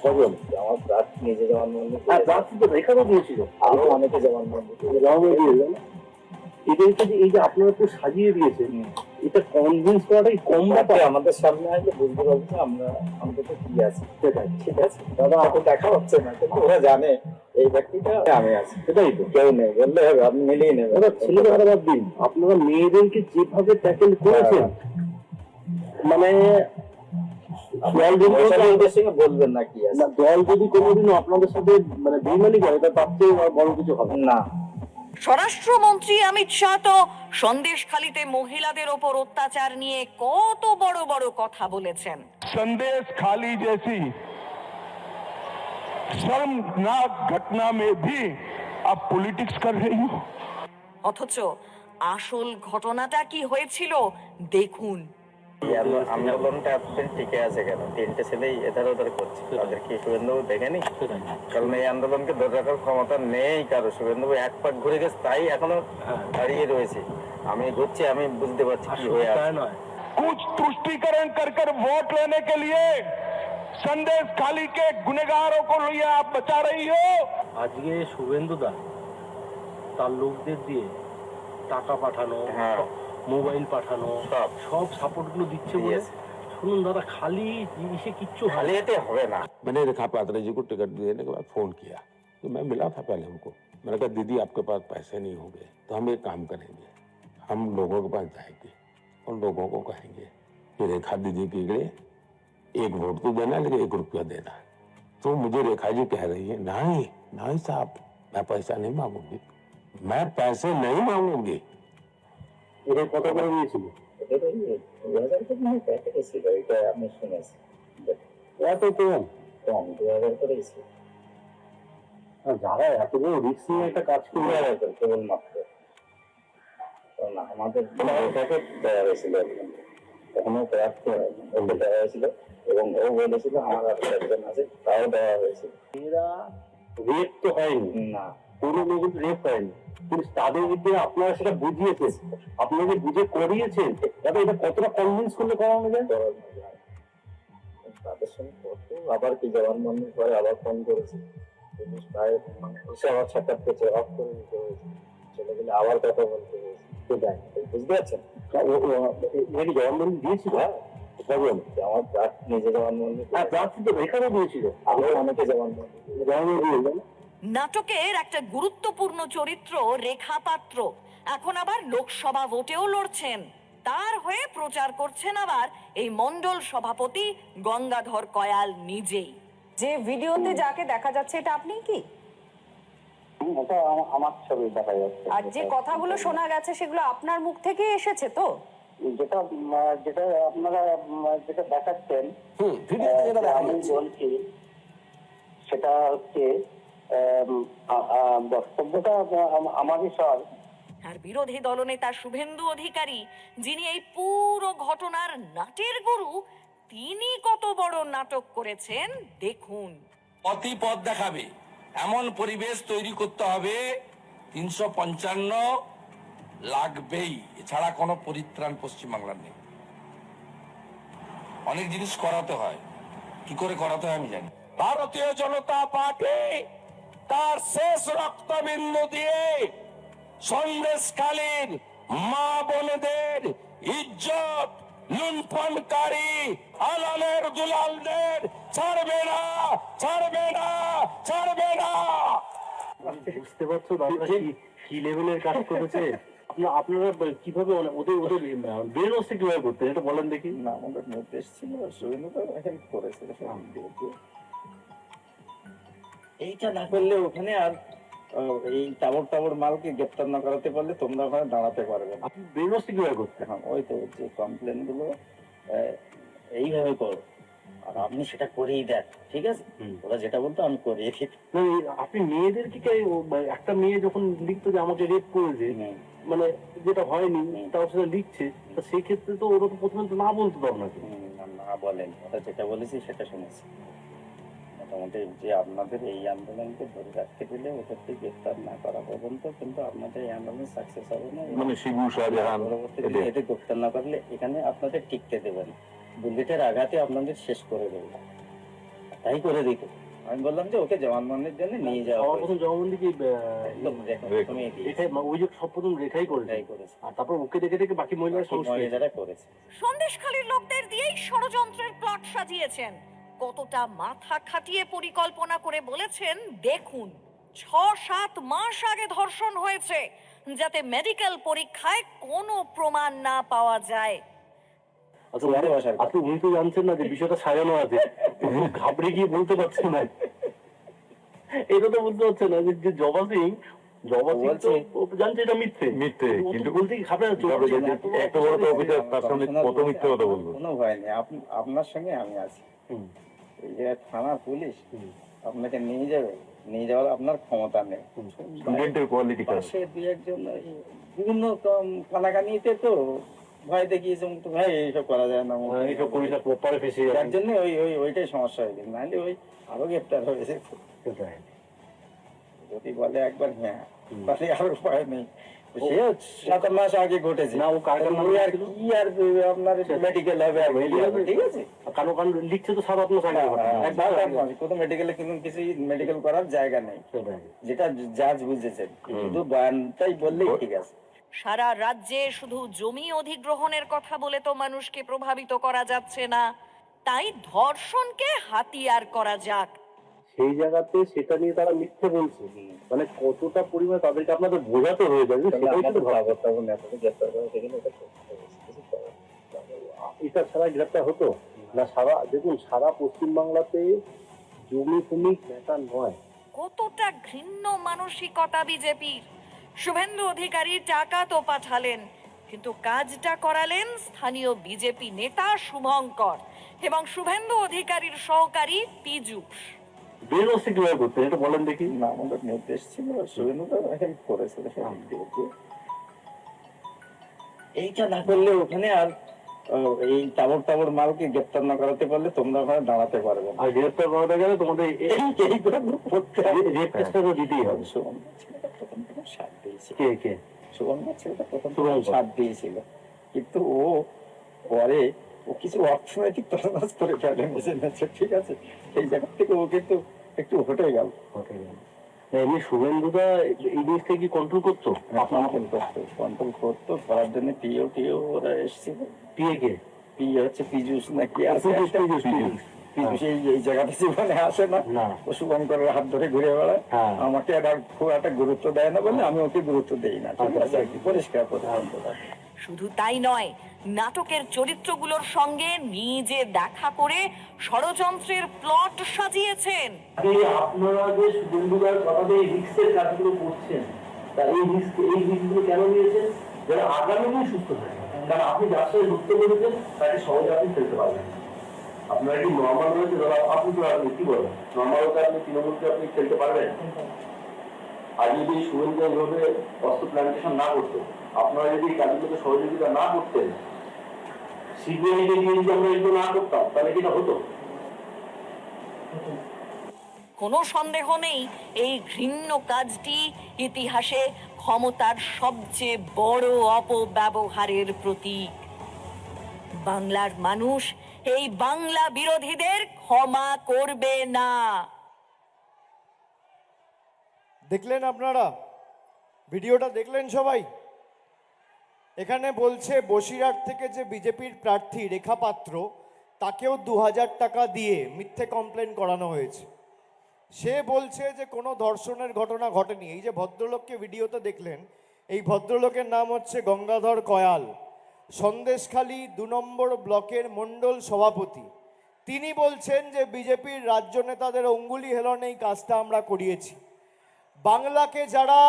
কজন? আমার রাত নিজে জবানবন্দি, রাত তো রেখাও দিয়েছিল, আরো অনেকে জবানবন্দি জবানবন্দি দিয়েছিল। এদেরকে যে এই যে আপনারা একটু সাজিয়ে দিয়েছেন, এটা কনভিন্স করাটাই কম ব্যাপার। আমাদের সামনে আসলে বুঝতে পারছি আমরা অন্তত কি আছি। সেটাই ঠিক আছে দাদা, এখন দেখা হচ্ছে না কিন্তু ওরা জানে এই ব্যক্তিটা আমি আছি, সেটাই তো। কেউ নেই বললে হবে, আপনি মিলিয়ে নেবেন। ওরা ছেলেমেয়েরা বাদ দিন, আপনারা মেয়েদেরকে যেভাবে ট্যাকেল করেছেন, মানে দল যদি ওদের সঙ্গে বলবেন না কি আছে, না, দল যদি কোনোদিনও আপনাদের সাথে মানে বেইমানি করে তার চেয়ে বড় কিছু হবে না। স্বরাষ্ট্রমন্ত্রী অমিত শাহ তো সন্দেশখালিতে মহিলাদের ওপর অত্যাচার নিয়ে কত বড় বড় কথা বলেছেন। संदेश खाली जैसी शर्मनाक घटना में भी आप पॉलिटिक्स कर रही हो। অথচ আসল ঘটনাটা কি হয়েছিল দেখুন। আন্দোলনটা এতদিন টিকে আছে কেন? তিনটে ছেলেই এধার ওধার করছে, তাদের কি শুভেন্দু দেখেনি? কারণ এই আন্দোলনকে ধরে রাখার ক্ষমতা নেই কারো। শুভেন্দু এক পাক ঘুরে গেছে, তাই এখনো দাঁড়িয়ে রয়েছে। আমি ঘুরছি, আমি বুঝতে পারছি কি হয়ে আছে। कुछ तुष्टीकरण कर कर वोट लेने के लिए संदेश खाली के गुनहगारों को लिए आप बचा रही हो। আজকে শুভেন্দু দা তার লোকদের দিয়ে টাকা পাঠানো, মোবাইল পাঠানো, সব সাপোর্ট গুলো দিচ্ছে বলে শুনুন দাদা, খালি জিনিসে কিচ্ছু খালি এতে হবে না। मैंने रेखा पात्रा जी को टिकट देने के बाद फोन किया तो मैं मिला था पहले उनको। मैंने कहा दीदी आपके पास पैसे नहीं होंगे तो हम एक काम करेंगे, हम लोगों के पास जाएंगे और लोगों को कहेंगे कि रेखा दीदी के लिए एक वोट तो देना, लेकिन 1 रुपया देना। तो मुझे रेखा जी कह रही है नहीं नहीं साहब, मैं पैसा नहीं मांगूंगी, मैं पैसे नहीं मांगूंगी। এটা কত করে দিয়েছিল? এটা ওই 2000 করে মনে হয় প্যাকেটে ছিল, এটা আমি শুনেছি। এত কম? কম 2000 করেই ছিল। আর যারা এত বড় রিস্ক নিয়ে একটা কাজ করে 2000 করে কেবলমাত্র। কারণ আমাদের প্যাকেট দেওয়া হয়েছিল, তখনও প্রাপ্ত হয়নি, ওকে দেওয়া হয়েছিল এবং ও বলেছিল আমার আর একজন আছে, তাও দেওয়া হয়েছিল। এরা রেপ তো হয়নি, না কোনো মেয়ে কিন্তু রেপ হয়নি, কিন্তু তাদেরকে আপনারা সেটা বুঝিয়েছেন, আপনারা যে বুঝে করিয়েছেন, দাদা এটা কতটা কনভিন্স করলে করানো যায়? তাদের সঙ্গে কত আবার কি জবানবন্দি করে আবার ফোন করেছি, পুলিশ পায়ে এসে আবার সাক্ষাৎ করছে, অফ করে দিতে হয়েছে, চলে গেলে আবার কথা বলতে হয়েছে। সেটাই বুঝতে পারছেন? এটা কি জবানবন্দি দিয়েছিল? কজন? আমার রাত নিজে জবানবন্দি, রাত তো রেখাও দিয়েছিল, আরো অনেকে জবানবন্দি জবানবন্দি নাটকের একটা গুরুত্বপূর্ণ চরিত্র রেখা পাত্র এখন আবার লোকসভা ভোটেও লড়ছেন। তার হয়ে প্রচার করছেন আবার এই মণ্ডল সভাপতি গঙ্গাধর কয়াল নিজেই। যে ভিডিওতে যাকে দেখা যাচ্ছে এটা আপনি কি? এটা আমার ছবি দেখা যাচ্ছে। আর যে কথাগুলো শোনা গেছে সেগুলো আপনার মুখ থেকে এসেছে তো? যেটা যেটা আপনারা যেটা দেখাচ্ছেন, আমি বলছি সেটা হচ্ছে বক্তব্যটা আমারই স্যার। আর বিরোধী দলনেতা শুভেন্দু অধিকারী, যিনি এই পুরো ঘটনার নাটের গুরু, তিনি কত বড় নাটক করেছেন দেখুন। পথই পথ দেখাবে এমন পরিবেশ তৈরি করতে হবে 355 লাগবেই, এছাড়া কোনো পরিত্রাণ পশ্চিমবাংলার নেই। অনেক জিনিস করাতে হয়, কি করে করাতে হয় আমি জানি। ভারতীয় জনতা পার্টি তার শেষ রক্তবিন্দু দিয়ে সন্দেশকালীন মা বোনেদের ইজ্জত লুণ্ঠনকারী আলালের দুলালদের ছাড়বে না, ছাড়বে না, ছাড়বে না। বুঝতে পারছো দাদা কি লেভেলের কাজ করেছে? আপনারা কিভাবে ওদের ওদের ব্রেন ওয়াশটা কিভাবে করতেন এটা বলেন দেখি। না, আমাদের নির্দেশ ছিল, সুরেন্দ্র হেল্প করেছে। এইটা না করলে ওখানে আর এই টাবর টাবর মালকে গ্রেপ্তার না করাতে পারলে তোমরা ওখানে দাঁড়াতে পারবে না। আপনি ব্রেন ওয়াশটা কিভাবে করতেন? হ্যাঁ, ওই তো যে কমপ্লেন গুলো এইভাবে করো, আর আপনি সেটা করেই দেন, ঠিক আছে? ওরা যেটা বলতো আমি করিয়ে দিই। না, আপনি মেয়েদেরকে একটা মেয়ে যখন লিখতো যে আমাকে রেপ করেছে, মানে যেটা হয়নি তাও সেটা লিখছে, তো সেই ক্ষেত্রে তো ওরা তো প্রথমে তো না বলতো তো আপনাকে। না বলেন, ওরা যেটা বলেছি সেটা শুনেছি। মোটামুটি যে আপনাদের এই আন্দোলনকে ধরে রাখতে গেলে ওদেরকে গ্রেফতার না করা পর্যন্ত কিন্তু আপনাদের এই আন্দোলন সাকসেস হবে না। মানে শিবু শাহজাহান পরবর্তীতে এদের গ্রেফতার না করলে এখানে আপনাদের টিকতে দেবেন, বুলেটের আঘাতে আপনাদের শেষ করে দেবে, তাই করে দিত। আমি বললাম যে ওকে জবানবন্দির জন্য নিয়ে যাওয়া। আমার প্রথম জবানবন্দি কি রেখাই ওই যে সব প্রথম রেখাই করেছে, করেছে, আর তারপর ওকে দেখে দেখে বাকি মহিলারা করেছে। সন্দেশখালীর লোকদের দিয়েই ষড়যন্ত্রের প্লট সাজিয়েছেন। কতটা মাথা খাটিয়ে পরিকল্পনা করে বলেছেন দেখুন। 6-7 মাস আগে ধর্ষণ হয়েছে, যাতে মেডিকেল পরীক্ষায় কোনো প্রমাণ না পাওয়া যায়। আপনি উনি তো জানছেন না যে বিষয়টা সাজানো আছে, ঘাবড়ে গিয়ে বলতে পারছেন না, এটা তো বলতে পারছে না যে জবা সিং জানছে এটা মিথ্যে মিথ্যে, কিন্তু বলতে কি ঘাবড়ে এত বড় তো অফিসার, তার সামনে কত মিথ্যে কথা বলবো? কোনো ভয় নেই, আপনার সঙ্গে আমি আছি। এই যে থানা পুলিশ আপনাকে নিয়ে যাবে, নিয়ে যাওয়ার আপনার ক্ষমতা নেই। স্টুডেন্টের কোয়ালিটি পাশে দুই একজন বিভিন্ন কানাকানিতে তো ভয় দেখিয়েছে, তো ভাই এইসব করা যায় না, এইসব করিস না, পরে ফেসে যার জন্য ওইটাই সমস্যা হয়ে গেছে, নাহলে ওই আরো গ্রেপ্তার হয়েছে। যদি বলে একবার হ্যাঁ, তাহলে আর উপায় নেই। সে 7 মাস আগে ঘটেছে না, ও কারণ আর কি আর আপনার মেডিকেল হবে, ঠিক আছে? কারণ লিখছে তো 7 মাস আগে, কোথাও মেডিকেলে কিন্তু কিছু মেডিকেল করার জায়গা নেই, যেটা জাজ বুঝেছেন, শুধু বয়ানটাই বললেই ঠিক আছে। সারা রাজ্যে শুধু জমি অধিগ্রহণের কথা বলে তো মানুষকে প্রভাবিত করা যাচ্ছে না, তাই ধর্ষণকে হাতিয়ার করা যাক। সেই জায়গাতে সেটা নিয়ে তারা মিথ্যে বলছে, মানে কতটা পরিমাণ তাদেরকে আপনাদের বোঝাতে হয়ে যাবে সেটাই কিন্তু এটা ছাড়া গ্রেপ্তার হতো না। দেখুন সারা পশ্চিমবাংলাতে জমি ভূমি নেতা নয়। কতটা ঘৃণ্য মানসিকতা বিজেপির। শুভেন্দু অধিকারী টাকা তো পাঠালেন, কিন্তু কাজটা করালেন স্থানীয় বিজেপি নেতা শুভঙ্কর এবং শুভেন্দু অধিকারীর সহকারী পীযূষ। বেরোসি কিভাবে করতেন এটা বলেন দেখি। না, আমাদের নির্দেশ ছিল, সুরেন্দ্র হেল্প করেছে। এইটা না করলে ওখানে আর এই টাবর টাবর মালকে গ্রেপ্তার না করাতে পারলে তোমরা ওখানে দাঁড়াতে পারবে না। আর গ্রেপ্তার করাতে গেলে তোমাদের রেপ কেসটা তো দিতেই হবে। সুবর্ণা ছেলেটা প্রথম সাথ দিয়েছিল, কিন্তু ও পরে কিছু অর্থনৈতিক তরনাজ করে ফেলে, ঠিক আছে? এই জায়গা থেকে ও কিন্তু একটু হটে গেল। এমনি শুভেন্দুদা এই জিনিসটা কি কন্ট্রোল করতো? কন্ট্রোল করতো, করার জন্য টিও ওরা এসেছিল। পি হচ্ছে পীযূষ নাকি আছে, এই জায়গাটা জীবনে আসে না, ও শুভঙ্করের হাত ধরে ঘুরে বেড়ায়, আমাকে খুব একটা গুরুত্ব দেয় না বলে আমি ওকে গুরুত্ব দেই না, ঠিক আছে? পরিষ্কার করে। শুধু তাই নয়, নাটকের চরিত্রগুলোর সঙ্গে নিজে দেখা করে ষড়যন্ত্রের প্লট সাজিয়েছেন। আপনারা যে শুভেন্দুদার কথাতে এই রিস্কের কাজগুলো করছেন, তা এই রিস্কগুলো কেন নিয়েছেন? যারা আগামী দিন সুস্থ থাকে, কারণ আপনি যার সাথে যুক্ত করেছেন তাকে সহজে আপনি ফেলতে পারবেন। আপনার কি নর্মাল রয়েছে, ধরো আপনি তো কি বলেন, নর্মালতা আপনি তৃণমূলকে আপনি ফেলতে পারবেন? আর যদি শুভেন্দু এইভাবে অস্ত্র প্ল্যান্টেশন না করতো, আপনারা যদি এই কাজগুলোকে সহযোগিতা না করতেন, সিবিআইকে দিয়ে যদি আমরা এগুলো না করতাম, তাহলে কি এটা হতো? কোনো সন্দেহ নেই এই ঘৃণ্য কাজটি ইতিহাসে ক্ষমতার সবচেয়ে বড় অপব্যবহারের প্রতীক। বাংলার মানুষ এই বাংলা বিরোধীদের ক্ষমা করবে না। দেখলেন আপনারা ভিডিওটা, দেখলেন সবাই? এখানে বলছে বসিরহাট থেকে যে বিজেপির প্রার্থী রেখা পাত্র, তাকেও 2000 টাকা দিয়ে মিথ্যে কমপ্লেন করানো হয়েছে। সে বলছে যে কোনো ধর্ষণের ঘটনা ঘটেনি। এই যে ভদ্রলোককে ভিডিওতে দেখলেন, এই ভদ্রলোকের নাম হচ্ছে গঙ্গাধর কয়াল, সন্দেশখালী 2 নম্বর ব্লকের মণ্ডল সভাপতি। তিনি বলছেন যে বিজেপির রাজ্য নেতাদের অঙ্গুলি হেলনে এই কাজটা আমরা করিয়েছি। বাংলাকে যারা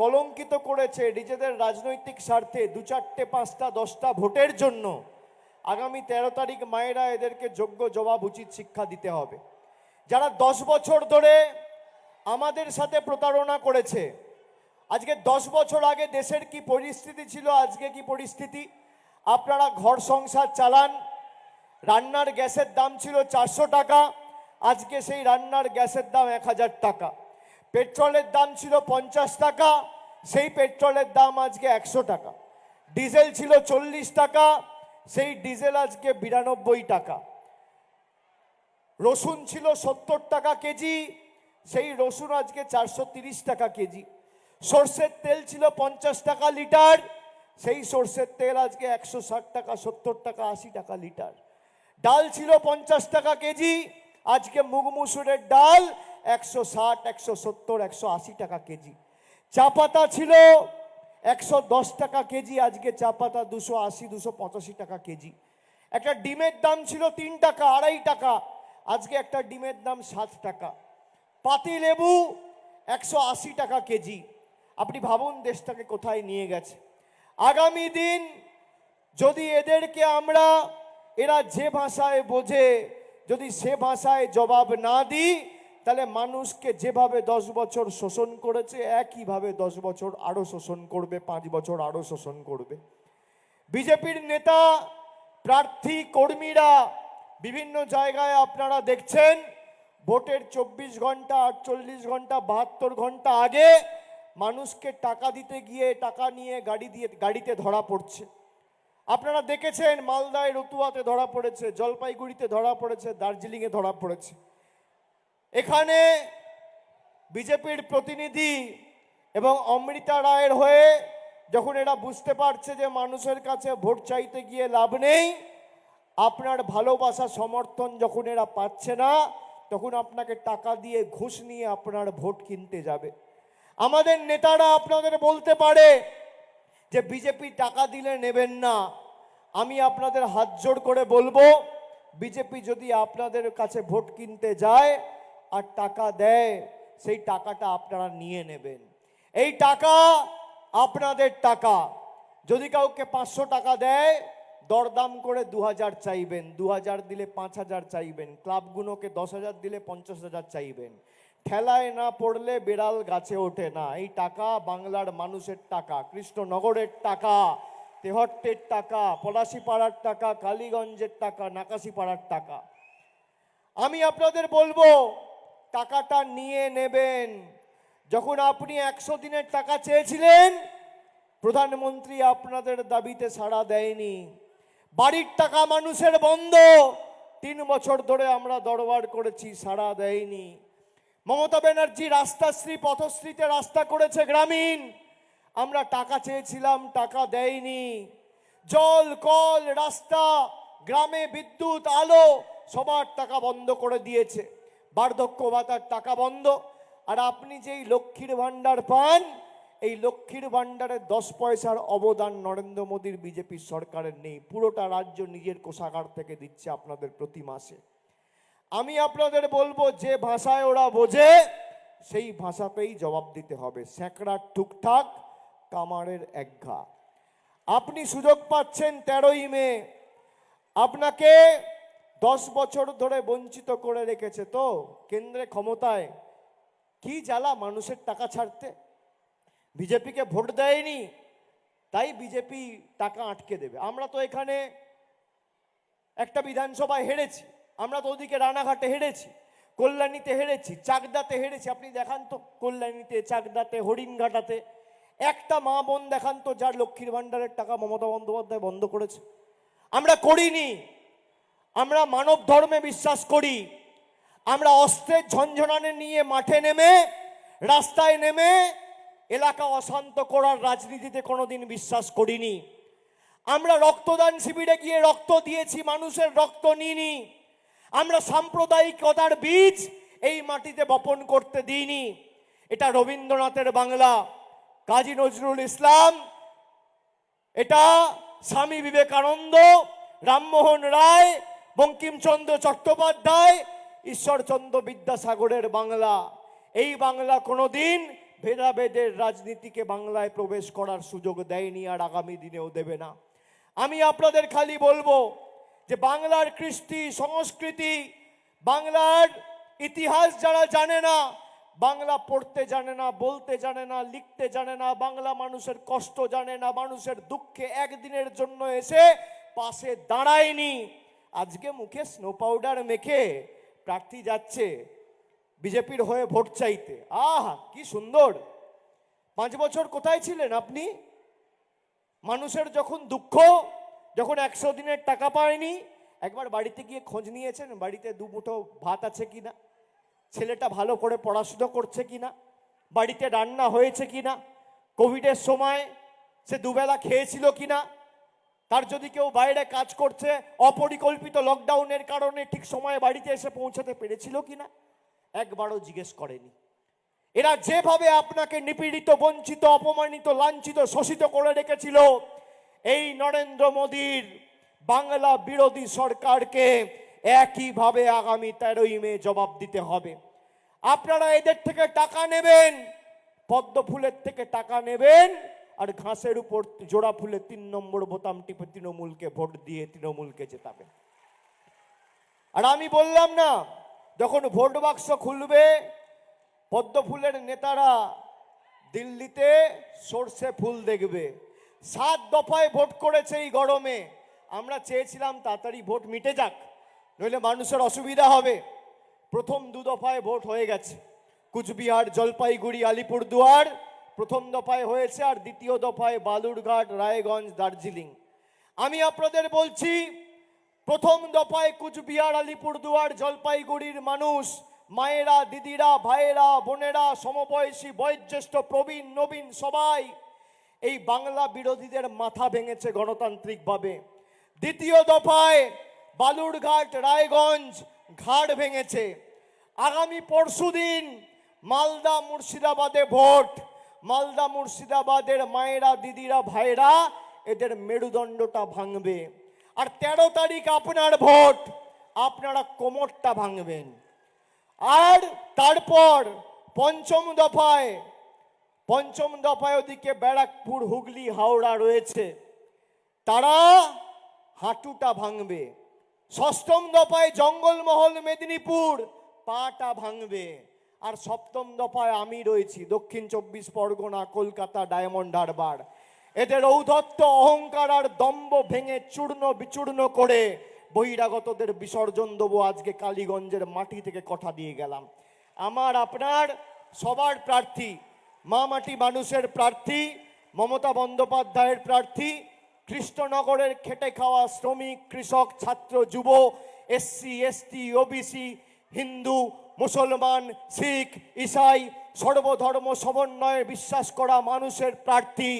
কলঙ্কিত করেছে নিজেদের রাজনৈতিক স্বার্থে 2, 4, 5, 10টা ভোটের জন্য, আগামী 13 তারিখ মায়েরা এদেরকে যোগ্য জবাব, উচিত শিক্ষা দিতে হবে। যারা 10 বছর ধরে আমাদের সাথে প্রতারণা করেছে, আজকে 10 বছর আগে দেশের কি পরিস্থিতি ছিল, আজকে কি পরিস্থিতি? আপনারা ঘর সংসার চালান, রান্নার গ্যাসের দাম ছিল 400 টাকা, আজকে সেই রান্নার গ্যাসের দাম 1000 টাকা। পেট্রোলের দাম ছিল 50 টাকা, সেই পেট্রোলের দাম আজকে 100 টাকা। ডিজেল ছিল 40 টাকা, সেই ডিজেল আজকে 92 টাকা। রসুন ছিল 70 টাকা কেজি, সেই রসুন আজকে 430 টাকা কেজি। সর্ষের তেল ছিল 50 টাকা লিটার, সেই সর্ষের তেল আজকে 160 টাকা, 70 টাকা, 80 টাকা লিটার। ডাল ছিল 50 টাকা কেজি, আজকে মুগ মুসুরের ডাল 160, 170, 180 টাকা কেজি। চা পাতা ছিল 110 টাকা কেজি, আজকে চা পাতা 280, 285 টাকা কেজি। একটা ডিমের দাম ছিল 3 টাকা, 2.5 টাকা, আজকে একটা ডিমের দাম 7 টাকা। পাতি লেবু 180 টাকা কেজি। আপনি ভাবুন দেশটাকে কোথায় নিয়ে গেছে। আগামী দিন যদি এদেরকে আমরা, এরা যে ভাষায় বোঝে, যদি সে ভাষায় জবাব না দিই, তাহলে মানুষকে যেভাবে 10 বছর শোষণ করেছে একইভাবে 10 বছর আরো শোষণ করবে, 5 বছর আরো শোষণ করবে। বিজেপির নেতা, প্রার্থী, কর্মীরা বিভিন্ন জায়গায় আপনারা দেখছেন ভোটের 24 ঘন্টা, 48 ঘন্টা, 72 ঘন্টা আগে মানুষকে টাকা দিতে গিয়ে টাকা নিয়ে গাড়িতে ধরা পড়ছে। আপনারা দেখেছেন মালদায় রতুয়াতে ধরা পড়েছে, জলপাইগুড়িতে ধরা পড়েছে, দার্জিলিংয়ে ধরা পড়েছে। এখানে বিজেপির প্রতিনিধি এবং অমৃতা রায়ের হয়ে যখন এরা বুঝতে পারছে যে মানুষের কাছে ভোট চাইতে গিয়ে লাভ নেই, আপনার ভালোবাসা, সমর্থন যখন এরা পাচ্ছে না, তখন আপনাকে টাকা দিয়ে ঘুষ নিয়ে আপনার ভোট কিনতে যাবে। আমাদের নেতারা আপনাদের বলতে পারে যে বিজেপি টাকা দিলে নেবেন না। আমি আপনাদের হাত জোড় করে বলবো, বিজেপি যদি আপনাদের কাছে ভোট কিনতে যায় আর টাকা দেয়, সেই টাকাটা আপনারা নিয়ে নেবেন। এই টাকা আপনাদের টাকা। যদি কাউকে 500 টাকা দেয়, দরদাম করে 2000 চাইবেন, 2000 দিলে 5000 চাইবেন, ক্লাবগুলোকে 10,000 দিলে 50,000 চাইবেন। ঠেলায় না পড়লে বেড়াল গাছে ওঠে না। এই টাকা বাংলার মানুষের টাকা, কৃষ্ণনগরের টাকা, তেহট্টের টাকা, পলাশিপাড়ার টাকা, কালীগঞ্জের টাকা, নাকাশিপাড়ার টাকা। আমি আপনাদের বলবো টাকাটা নিয়ে নেবেন। যখন আপনি 100 দিনের টাকা চেয়েছিলেন, প্রধানমন্ত্রী আপনাদের দাবিতে সাড়া দেয়নি। বাড়ির টাকা মানুষের বন্ধ, 3 বছর ধরে আমরা দরবার করেছি, সাড়া দেয়নি। মমতা ব্যানার্জি রাস্তাশ্রী, পথশ্রীতে রাস্তা করেছে গ্রামীণ, আমরা টাকা চেয়েছিলাম, টাকা দেয়নি। জল, কল, রাস্তা, গ্রামে বিদ্যুৎ, আলো, সবার টাকা বন্ধ করে দিয়েছে। বার্ধক্য ভাতার টাকা বন্ধ। আর আপনি যেই লক্ষ্মীর ভান্ডার পান, এই লক্ষ্মীর ভান্ডারে 10 পয়সার অবদান নরেন্দ্র মোদীর বিজেপি সরকারের নেই। পুরোটা রাজ্য নিজের কোষাগার থেকে দিচ্ছে আপনাদের প্রতি মাসে। আমি আপনাদের বলবো, যে ভাষায় ওরা বোঝে সেই ভাষাতেই জবাব দিতে হবে। স্যাঁকড়ার টুকটাক, কামারের একঘা। আপনি সুযোগ পাচ্ছেন 13ই মে। আপনাকে 10 বছর ধরে বঞ্চিত করে রেখেছে তো কেন্দ্রে ক্ষমতায়। কি জ্বালা মানুষের টাকা ছাড়তে। বিজেপিকে ভোট দেয়নি, তাই বিজেপি টাকা আটকে দেবে। আমরা তো এখানে একটা বিধানসভায় হেরেছি, আমরা তো ওদিকে রানাঘাটে হেরেছি। কল্যাণীতে হেরেছি, চাকদাতে হেরেছি। আপনি দেখান তো কল্যাণীতে, চাকদাতে, হরিণঘাটাতে একটা মা বোন দেখান তো যার লক্ষ্মীর ভাণ্ডারের টাকা মমতা বন্দ্যোপাধ্যায় বন্ধ করেছে। আমরা করিনি। আমরা মানব ধর্মে বিশ্বাস করি। আমরা অস্ত্রের ঝনঝনানি নিয়ে মাঠে নেমে, রাস্তায় নেমে এলাকা অশান্ত করার রাজনীতিতে কোনোদিন বিশ্বাস করিনি। আমরা রক্তদান শিবিরে গিয়ে রক্ত দিয়েছি, মানুষের রক্ত নিইনি। আমরা সাম্প্রদায়িকতার বীজ এই মাটিতে বপন করতে দিইনি। এটা রবীন্দ্রনাথের বাংলা, কাজী নজরুল ইসলাম, এটা স্বামী বিবেকানন্দ, রামমোহন রায়, বঙ্কিমচন্দ্র চট্টোপাধ্যায়, ঈশ্বরচন্দ্র বিদ্যাসাগরের বাংলা। এই বাংলা কোনোদিন ভেদাভেদের রাজনীতিকে বাংলায় প্রবেশ করার সুযোগ দেয়নি, আর আগামী দিনেও দেবে না। আমি আপনাদের খালি বলবো যে বাংলার কৃষ্টি সংস্কৃতি, বাংলার ইতিহাস যারা জানে না, বাংলা পড়তে জানে না, বলতে জানে না, লিখতে জানে না, বাংলা মানুষের কষ্ট জানে না, মানুষের দুঃখে একদিনের জন্য এসে পাশে দাঁড়ায়নি, আজকে মুখে স্নো পাউডার মেখে প্রার্থী যাচ্ছে বিজেপির হয়ে ভোট চাইতে। আহা কি সুন্দর! 5 বছর কোথায় ছিলেন আপনি? মানুষের যখন দুঃখ, যখন 100 দিনের টাকা পায়নি, একবার বাড়িতে গিয়ে খোঁজ নিয়েছেন বাড়িতে 2 মুঠো ভাত আছে কিনা, ছেলেটা ভালো করে পড়াশুনো করছে কিনা, বাড়িতে রান্না হয়েছে কিনা, কোভিডের সময় সে দুবেলা খেয়েছিল কিনা, তার যদি কেউ বাইরে কাজ করছে অপরিকল্পিত লকডাউনের কারণে ঠিক সময়ে বাড়িতে এসে পৌঁছাতে পেরেছিল কিনা, একবারও জিজ্ঞেস করেনি। এরা যেভাবে আপনাকে নিপীড়িত, বঞ্চিত, অপমানিত, লাঞ্ছিত, শোষিত করে রেখেছিল, এই নরেন্দ্র মোদীর বাংলা বিরোধী সরকারকে একইভাবে আগামী 13ই মে জবাব দিতে হবে। আপনারা এদের থেকে টাকা নেবেন, পদ্ম ফুলের থেকে টাকা নেবেন, আর ঘাসের উপর জোড়া ফুলে 3 নম্বর বোতাম টিপে তৃণমূলকে ভোট দিয়ে তৃণমূলকে জেতাবেন। আর আমি বললাম না, যখন ভোট বাক্স খুলবে, পদ্ম ফুলের নেতারা দিল্লিতে সর্ষে ফুল দেখবে। 7 দফায় ভোট করেছে এই গরমে। আমরা চেয়েছিলাম তাড়াতাড়ি ভোট মিটে যাক, নইলে মানুষের অসুবিধা হবে। প্রথম 2 দফায় ভোট হয়ে গেছে। কুচবিহার, জলপাইগুড়ি, আলিপুরদুয়ার প্রথম দফায় হয়েছে, আর দ্বিতীয় দফায় বালুরঘাট, রায়গঞ্জ, দার্জিলিং। আমি আপনাদের বলছি, প্রথম দফায় কুচবিহার, আলিপুরদুয়ার, জলপাইগুড়ির মানুষ, মায়েরা, দিদিরা, ভাইয়েরা, বোনেরা, সমবয়সী, বয়োজ্যেষ্ঠ, প্রবীণ, নবীন সবাই এই বাংলা বিরোধীদের মাথা ভেঙেছে গণতান্ত্রিকভাবে। দ্বিতীয় দফায় বালুরঘাট, রায়গঞ্জ ঘাড় ভেঙেছে। আগামী পরশুদিন মালদা, মুর্শিদাবাদে ভোট। মালদা, মুর্শিদাবাদের মায়েরা, দিদিরা, ভাইরা এদের মেরুদণ্ডটা ভাঙবে। আর 13 তারিখ আপনার ভোট, আপনারা কোমরটা ভাঙবেন। আর তারপর পঞ্চম দফায় ওদিকে ব্যারাকপুর, হুগলি, হাওড়া রয়েছে, তারা হাঁটুটা ভাঙবে। ষষ্ঠম দফায় জঙ্গলমহল, মেদিনীপুর পাটা ভাঙবে। আর সপ্তম দফায় আমি রয়েছি, দক্ষিণ 24 পরগনা, কলকাতা, ডায়মন্ড হারবার। এদের ঔদ্ধত্য, অহংকার আর দম্ভ ভেঙে চূর্ণ বিচূর্ণ করে বহিরাগতদের বিসর্জন দেবো। আজকে কালীগঞ্জের মাটি থেকে কথা দিয়ে গেলাম। আমার আপনার সবার প্রার্থী, মা মাটি মানুষের প্রার্থী, মমতা বন্দ্যোপাধ্যায়ের প্রার্থী, কৃষ্ণনগরের খেটে খাওয়া শ্রমিক, কৃষক, ছাত্র, যুব, এসসি, এসটি, ওবিসি, হিন্দু, মুসলমান, শিখ, ইসাই, সর্বধর্ম সমন্বয়ে বিশ্বাস করা মানুষের প্রার্থী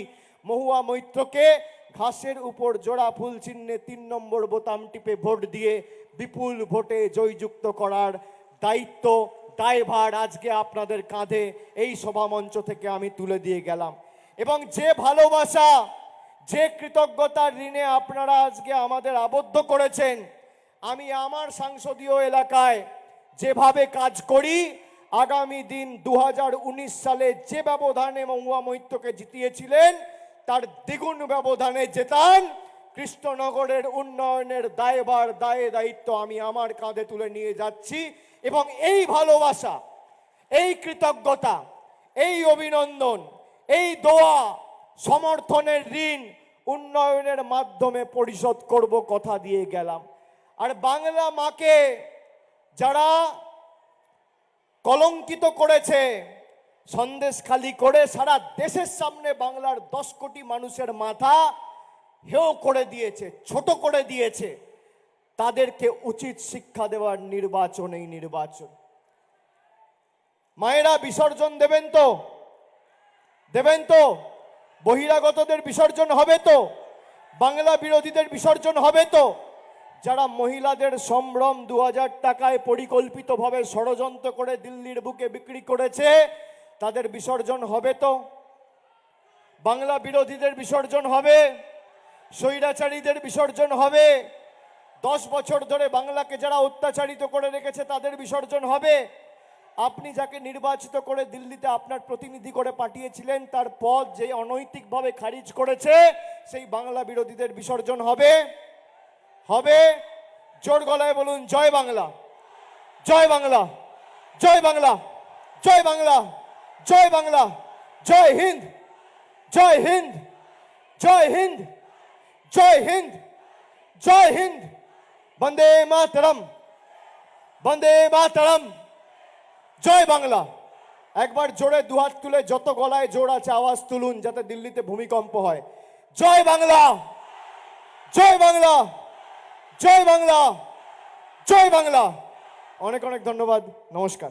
মহুয়া মৈত্রকে ঘাসের উপর জোড়া ফুল চিহ্নে 3 নম্বর বোতাম টিপে ভোট দিয়ে বিপুল ভোটে জয়যুক্ত করার দায়িত্ব, দায়ভার আজকে আপনাদের কাঁধে এই সভামঞ্চ থেকে আমি তুলে দিয়ে গেলাম। এবং যে ভালোবাসা, যে কৃতজ্ঞতার ঋণে আপনারা আজকে আমাদের আবদ্ধ করেছেন, আমি আমার সংসদীয় এলাকায় যেভাবে কাজ করি, আগামী দিন 2019 সালে যে ব্যবধানে মহুয়া মৈত্রকে জিতিয়েছিলেন তার দ্বিগুণ ব্যবধানে জেতান। কৃষ্ণনগরের উন্নয়নের দায়ভার, দায়িত্ব আমি আমার কাঁধে তুলে নিয়ে যাচ্ছি। এবং এই ভালোবাসা, এই কৃতজ্ঞতা, এই অভিনন্দন, এই দোয়া, সমর্থনের ঋণ উন্নয়নের মাধ্যমে পরিশোধ করব, কথা দিয়ে গেলাম। আর বাংলা মাকে যারা কলঙ্কিত করেছে, সন্দেশখালি করে সারা দেশের সামনে বাংলার 10 কোটি মানুষের মাথা হেয় করে দিয়েছে, ছোট করে দিয়েছে, তাদেরকে উচিত শিক্ষা দেওয়ার নির্বাচন এই নির্বাচন। মায়েরা বিসর্জন দেবেন তো? দেবেন তো? বহিরাগতদের বিসর্জন হবে তো? বাংলা বিরোধীদের বিসর্জন হবে তো? যারা মহিলাদের সম্ভ্রম 2000 টাকায় পরিকল্পিতভাবে ষড়যন্ত্র করে দিল্লির বুকে বিক্রি করেছে, তাদের বিসর্জন হবে তো? বাংলা বিরোধীদের বিসর্জন হবে? স্বৈরাচারীদের বিসর্জন হবে? 10 বছর ধরে বাংলাকে যারা অত্যাচারিত করে রেখেছে তাদের বিসর্জন হবে? আপনি যাকে নির্বাচিত করে দিল্লিতে আপনার প্রতিনিধি করে পাঠিয়েছিলেন, তার পদ যে অনৈতিকভাবে খারিজ করেছে, সেই বাংলা বিরোধীদের বিসর্জন হবে? হবে? জোর গলায় বলুন জয় বাংলা, জয় বাংলা, জয় বাংলা, জয় বাংলা, জয় বাংলা, জয় হিন্দ, জয় হিন্দ, জয় হিন্দ, জয় হিন্দ, জয় হিন্দ, বন্দে মাতরম, বন্দে মাতরম, জয় বাংলা। একবার জোরে দুহাত তুলে যত গলায় জোর আছে আওয়াজ তুলুন, যাতে দিল্লিতে ভূমিকম্প হয়। জয় বাংলা, জয় বাংলা, জয় বাংলা, জয় বাংলা। অনেক অনেক ধন্যবাদ, নমস্কার।